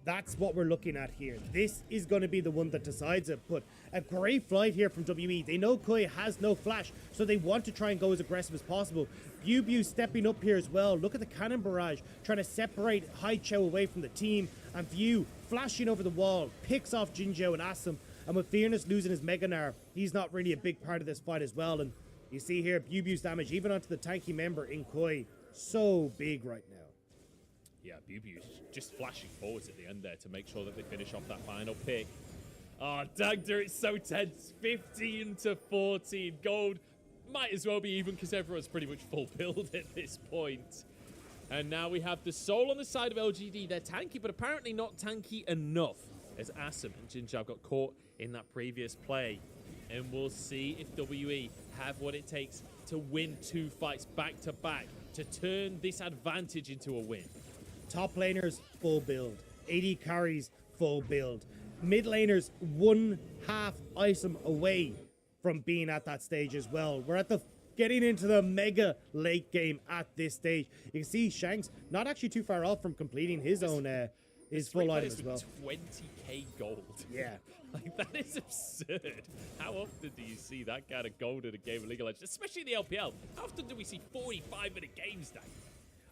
That's what we're looking at here. This is going to be the one that decides it. But a great flight here from WE. They know Koi has no flash, so they want to try and go as aggressive as possible. BuBu stepping up here as well. Look at the cannon barrage, trying to separate Hai Chao away from the team. And View flashing over the wall, picks off Jinzhou and Assam. And with Fearness losing his Mega Gnar, he's not really a big part of this fight as well. And you see here, BuBu's damage, even onto the tanky member in Koi, so big right now. Yeah, BuBu's just flashing forwards at the end there to make sure that they finish off that final pick. Oh, Dagda, it's so tense. 15 to 14. Gold might as well be even because everyone's pretty much full build at this point. And now we have the Soul on the side of LGD. They're tanky, but apparently not tanky enough, as Assam and Jinzhou got caught in that previous play. And we'll see if WE have what it takes to win 2 fights back to back to turn this advantage into a win. Top laners, full build. AD carries, full build. Mid laners, 1/2 item away from being at that stage as well. We're at the getting into the mega late game at this stage. You can see Shanks not actually too far off from completing his own his full item as well. 20k gold. Yeah. Like, that is absurd. How often do you see that kind of gold in a game of League of Legends, especially in the LPL? How often do we see 45-minute games, Dan?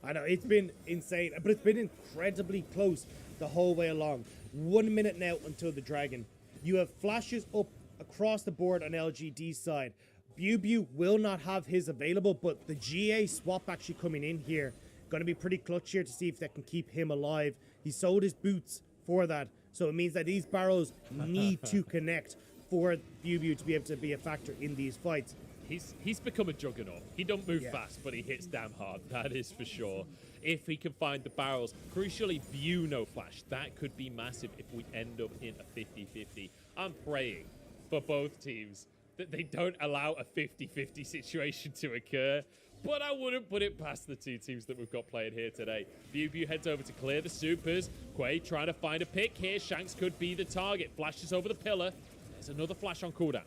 I know, it's been insane, but it's been incredibly close the whole way along. 1 minute now until the Dragon. You have flashes up across the board on LGD's side. BuBu will not have his available, but the GA swap actually coming in here. Going to be pretty clutch here to see if they can keep him alive. He sold his boots for that, so it means that these barrels need to connect for BuBu to be able to be a factor in these fights. He's become a juggernaut. He don't move fast, but he hits damn hard. That is for sure. If he can find the barrels, crucially, View no flash. That could be massive if we end up in a 50-50. I'm praying for both teams that they don't allow a 50-50 situation to occur. But I wouldn't put it past the 2 teams that we've got playing here today. BuBu heads over to clear the supers. Quay trying to find a pick here. Shanks could be the target. Flashes over the pillar. There's another flash on cooldown.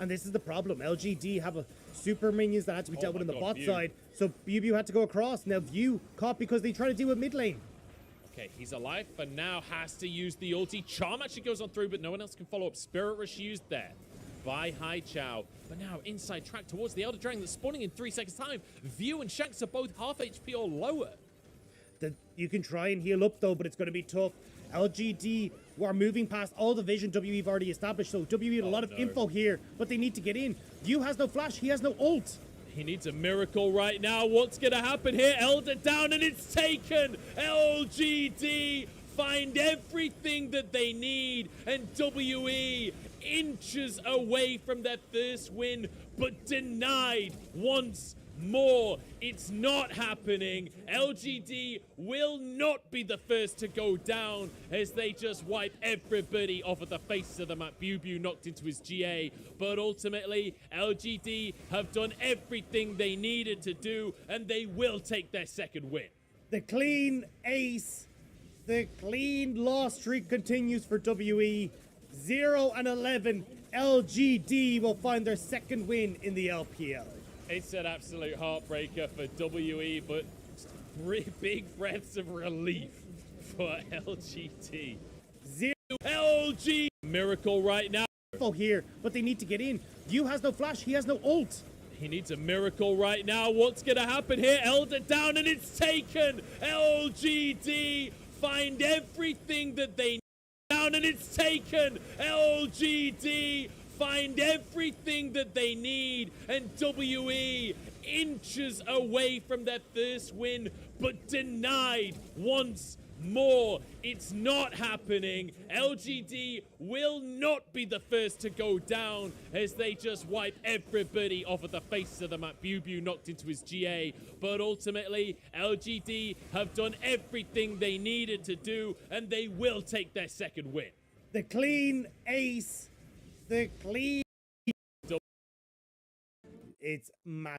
And this is the problem. LGD have a super minions that had to be dealt with in the bot View. side. So BuBu had to go across. Now View caught because they try to deal with mid lane. Okay, he's alive, but now has to use the ulti. Charm actually goes on through, but no one else can follow up. Spirit Rush used there by Hai Chao. But now inside track towards the Elder Dragon that's spawning in 3 seconds' time. View and Shanks are both half HP or lower. You can try and heal up though, but it's going to be tough. LGD are moving past all the vision WE have already established, so WE had a lot of info here, but they need to get in. View has no flash, he has no ult. He needs a miracle right now. What's going to happen here? Elder down and it's taken. LGD find everything that they need, and WE inches away from their first win, but denied once more. It's not happening. LGD will not be the first to go down as they just wipe everybody off of the face of the map. BuBu knocked into his GA, but ultimately LGD have done everything they needed to do, and they will take their second win. The clean ace, the clean loss streak continues for WE. 0-11, LGD will find their second win in the LPL. It's an absolute heartbreaker for WE, but big breaths of relief for LGD. LG miracle right now. Here, but they need to get in. View has no flash, he has no ult. He needs a miracle right now. What's going to happen here? Elder down and it's taken. LGD find everything that they need. Down and it's taken. LGD find everything that they need, and WE inches away from their first win, but denied once more. It's not happening. LGD will not be the first to go down as they just wipe everybody off of the face of the map. BuBu knocked into his GA, but ultimately LGD have done everything they needed to do, and they will take their second win. The clean ace, the clean. It's mad.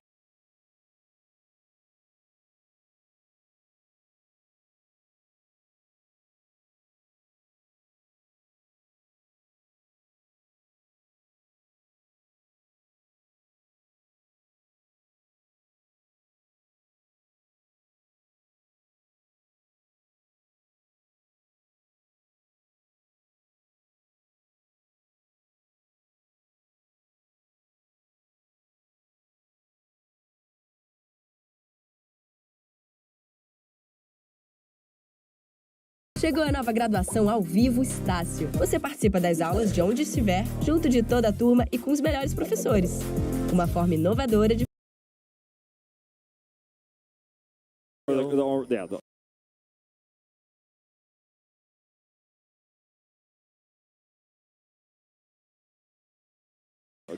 Chegou a nova graduação ao vivo Estácio. Você participa das aulas de onde estiver, junto de toda a turma e com os melhores professores. Uma forma inovadora de...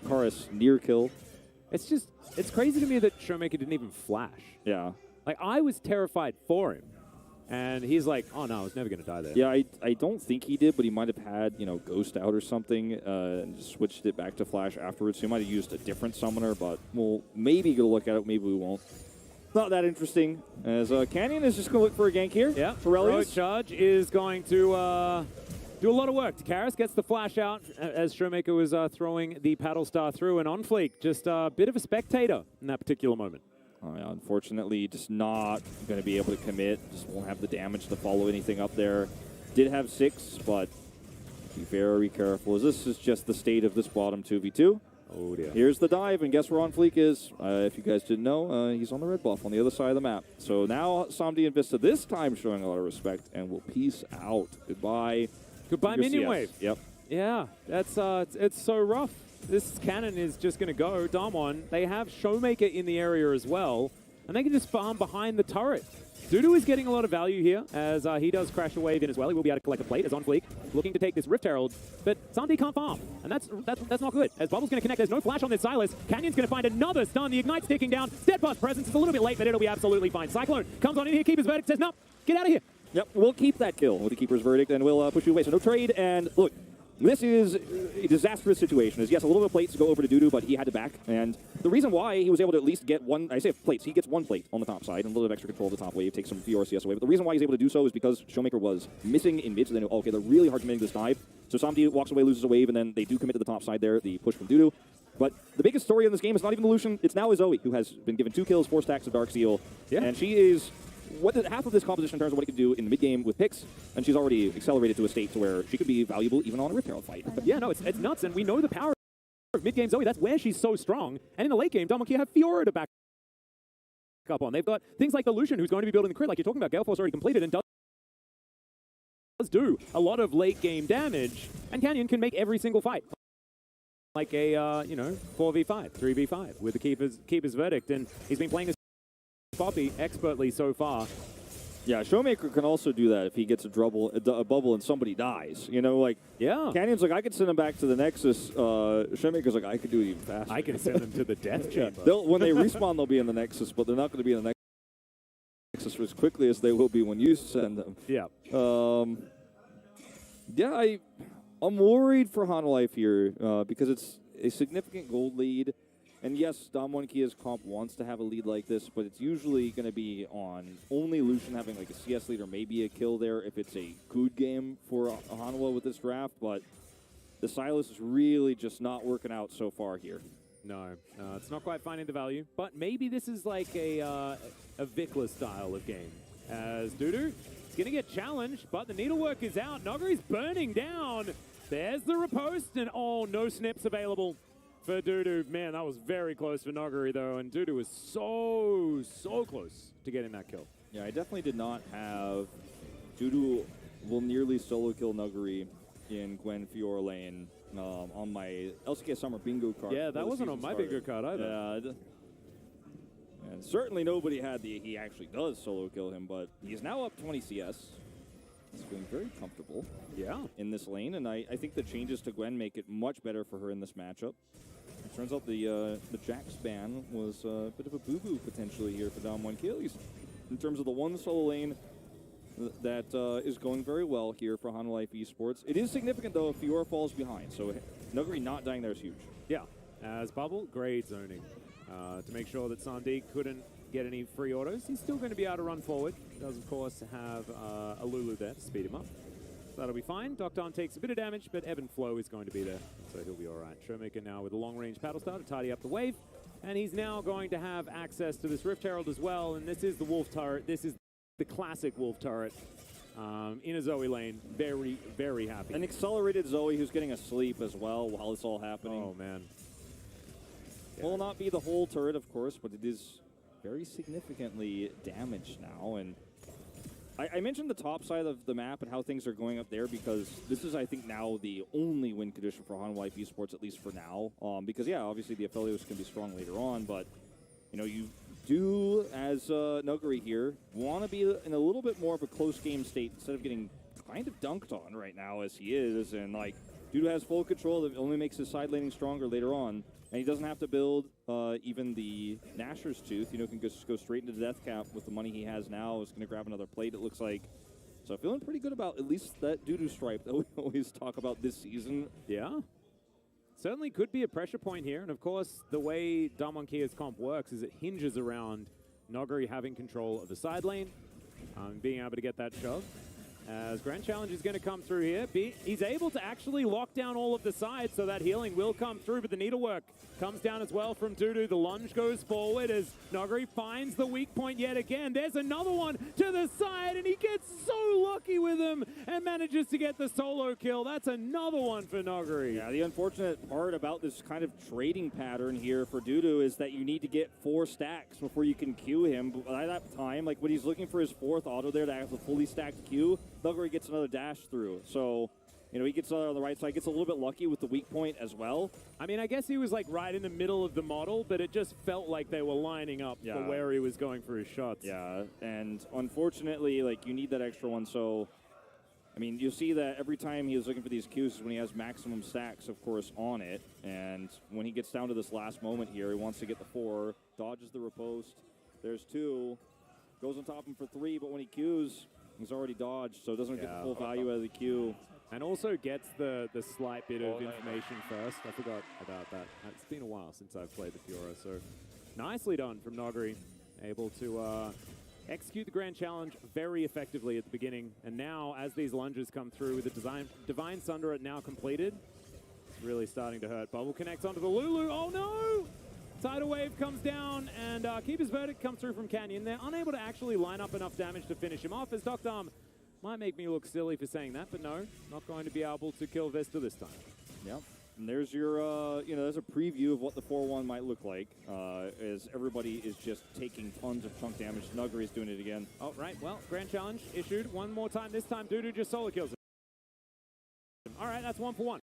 Karis near kill. It's crazy to me that Showmaker didn't even flash. Yeah. Like, I was terrified for him. And he's like, oh no, I was never going to die there. Yeah, I don't think he did, but he might have had, Ghost out or something, and just switched it back to Flash afterwards. So he might have used a different summoner, but we'll maybe go look at it, maybe we won't. Not that interesting, as Canyon is just going to look for a gank here. Yeah, Heroic Charge is going to do a lot of work. Karis gets the flash out as Showmaker was throwing the Paddle Star through, and On Fleek just a bit of a spectator in that particular moment. Unfortunately, just not going to be able to commit. Just won't have the damage to follow anything up there. Did have 6, but be very careful, as this is just the state of this bottom 2v2. Oh dear. Here's the dive, and guess where On Fleek is? If you guys didn't know, he's on the red buff on the other side of the map. So now Samdi and Vista this time showing a lot of respect, and will peace out. Goodbye. Goodbye, Minion Wave. Yep. Yeah, that's it's so rough. This cannon is just going to go. Damwon, they have Showmaker in the area as well, and they can just farm behind the turret. Dudu is getting a lot of value here, as he does crash a wave in as well. He will be able to collect a plate as On Fleek, looking to take this Rift Herald, but Sandy can't farm, and that's not good. As Bubble's going to connect, there's no flash on this Silas. Canyon's going to find another stun. The Ignite's ticking down. Steadfast Presence is a little bit late, but it'll be absolutely fine. Cyclone comes on in here, Keeper's Verdict says, no, get out of here. Yep, we'll keep that kill with the Keeper's Verdict, and we'll push you away. So no trade, and look, this is a disastrous situation. As yes, a little bit of plates to go over to Dudu, but he had to back. And the reason why he was able to at least get one, I say plates, he gets one plate on the top side and a little bit of extra control of the top wave, takes some VRCS away. But the reason why he's able to do so is because Showmaker was missing in mid, so they knew, okay, they're really hard committing this dive. So Samdi walks away, loses a wave, and then they do commit to the top side there, the push from Dudu. But the biggest story in this game is not even the Lucian, it's now Zoe, who has been given 2 kills, 4 stacks of Dark Seal. Yeah. And she is half of this composition in terms of what he could do in the mid game with picks, and she's already accelerated to a state to where she could be valuable even on a Rift Herald fight. Yeah, no, it's nuts, and we know the power of mid game Zoe. That's where she's so strong. And in the late game, Damonkia have Fiora to back up on. They've got things like the Lucian, who's going to be building the crit, like you're talking about. Gale Force already completed and does do a lot of late game damage, and Canyon can make every single fight like a 4v5, 3v5 with the keeper's verdict, and he's been playing as Poppy expertly so far. Yeah, Showmaker can also do that if he gets a bubble and somebody dies. You know, like, Yeah. Canyon's like, I could send him back to the Nexus. Showmaker's like, I could do it even faster. I can send them to the death chamber. When they respawn, they'll be in the Nexus, but they're not going to be in the Nexus as quickly as they will be when you send them. Yeah. Yeah, I'm worried for Hanalife here because it's a significant gold lead. And yes, Dom1Kia's comp wants to have a lead like this, but it's usually going to be on only Lucian having like a CS lead or maybe a kill there if it's a good game for Hanwha with this draft. But the Silas is really just not working out so far here. No, it's not quite finding the value, but maybe this is like a Vikla style of game. As Dudu is going to get challenged, but the needlework is out. Nogari's burning down. There's the riposte, and oh, no snips available for Dudu. Man, that was very close for Nogari, though, and Dudu was so close to getting that kill. Yeah, I definitely did not have Dudu will nearly solo kill Nogari in Gwen Fiora lane on my LCK Summer bingo card. Yeah, that wasn't on my bingo card either. Yeah, and certainly nobody had he actually does solo kill him, but he's now up 20 CS. He's feeling very comfortable in this lane, and I think the changes to Gwen make it much better for her in this matchup. It turns out the Jax ban was a bit of a boo-boo potentially here for Dom1Kia, at least in terms of the one solo lane that is going very well here for Hanwha Esports. It is significant, though, if Fiora falls behind, so Nuguri not dying there is huge. Yeah, as Bubble, great zoning to make sure that Sandeep couldn't get any free autos. He's still going to be able to run forward. Does, of course, have a Lulu there to speed him up. So that'll be fine. Docton takes a bit of damage, but Ebb and Flow is going to be there, so he'll be all right. Showmaker now with a long-range paddle star to tidy up the wave, and he's now going to have access to this Rift Herald as well, and this is the Wolf Turret. This is the classic Wolf Turret in a Zoe lane. Very, very happy. An accelerated Zoe who's getting a sleep as well while it's all happening. Oh, man. Yeah. Will not be the whole turret, of course, but it is very significantly damaged now. And I mentioned the top side of the map and how things are going up there because this is, I think, now the only win condition for Hanwha Esports, at least for now. Because, yeah, obviously the Aphelios can be strong later on, but, you know, you do, as Nuguri here, want to be in a little bit more of a close game state instead of getting kind of dunked on right now as he is. And, like, Dudu has full control. That only makes his side laning stronger later on. And he doesn't have to build even the Nashor's Tooth. You know, can just go straight into the Death Cap with the money he has now. Is going to grab another plate, it looks like. So feeling pretty good about at least that Dudu stripe that we always talk about this season. Yeah. Certainly could be a pressure point here. And, of course, the way Dom1Kia's comp works is it hinges around Noguri having control of the side lane, being able to get that shove. As Grand Challenge is going to come through here. He's able to actually lock down all of the sides, so that healing will come through, but the needlework comes down as well from Dudu. The lunge goes forward as Noguri finds the weak point yet again. There's another one to the side, and he gets so lucky with him and manages to get the solo kill. That's another one for Noguri. Yeah, the unfortunate part about this kind of trading pattern here for Dudu is that you need to get 4 stacks before you can queue him. But by that time, like when he's looking for his 4th auto there to have a fully stacked queue, Nuguri gets another dash through. So, you know, he gets on the right side, gets a little bit lucky with the weak point as well. I mean, I guess he was like right in the middle of the model, but it just felt like they were lining up for where he was going for his shots. Yeah, and unfortunately, like, you need that extra one. So, I mean, you see that every time he is looking for these queues is when he has maximum stacks, of course, on it. And when he gets down to this last moment here, he wants to get the 4, dodges the riposte. There's 2, goes on top of him for 3, but when he queues, he's already dodged, so doesn't get the full value out of the queue. And also gets the slight bit of information first. I forgot about that. It's been a while since I've played the Fiora, so nicely done from Noguri. Able to execute the Grand Challenge very effectively at the beginning. And now, as these lunges come through with the Divine Sunder now completed, it's really starting to hurt. Bubble connects onto the Lulu. Oh no! Tidal Wave comes down, and Keeper's Verdict comes through from Canyon. They're unable to actually line up enough damage to finish him off, as Doctarm might make me look silly for saying that, but no, not going to be able to kill Vesta this time. Yep. And there's your, there's a preview of what the 4-1 might look like, as everybody is just taking tons of chunk damage. Nuggery's doing it again. Oh, right. Well, Grand Challenge issued one more time. This time, Dudu just solo kills him. All right, that's 1 for 1.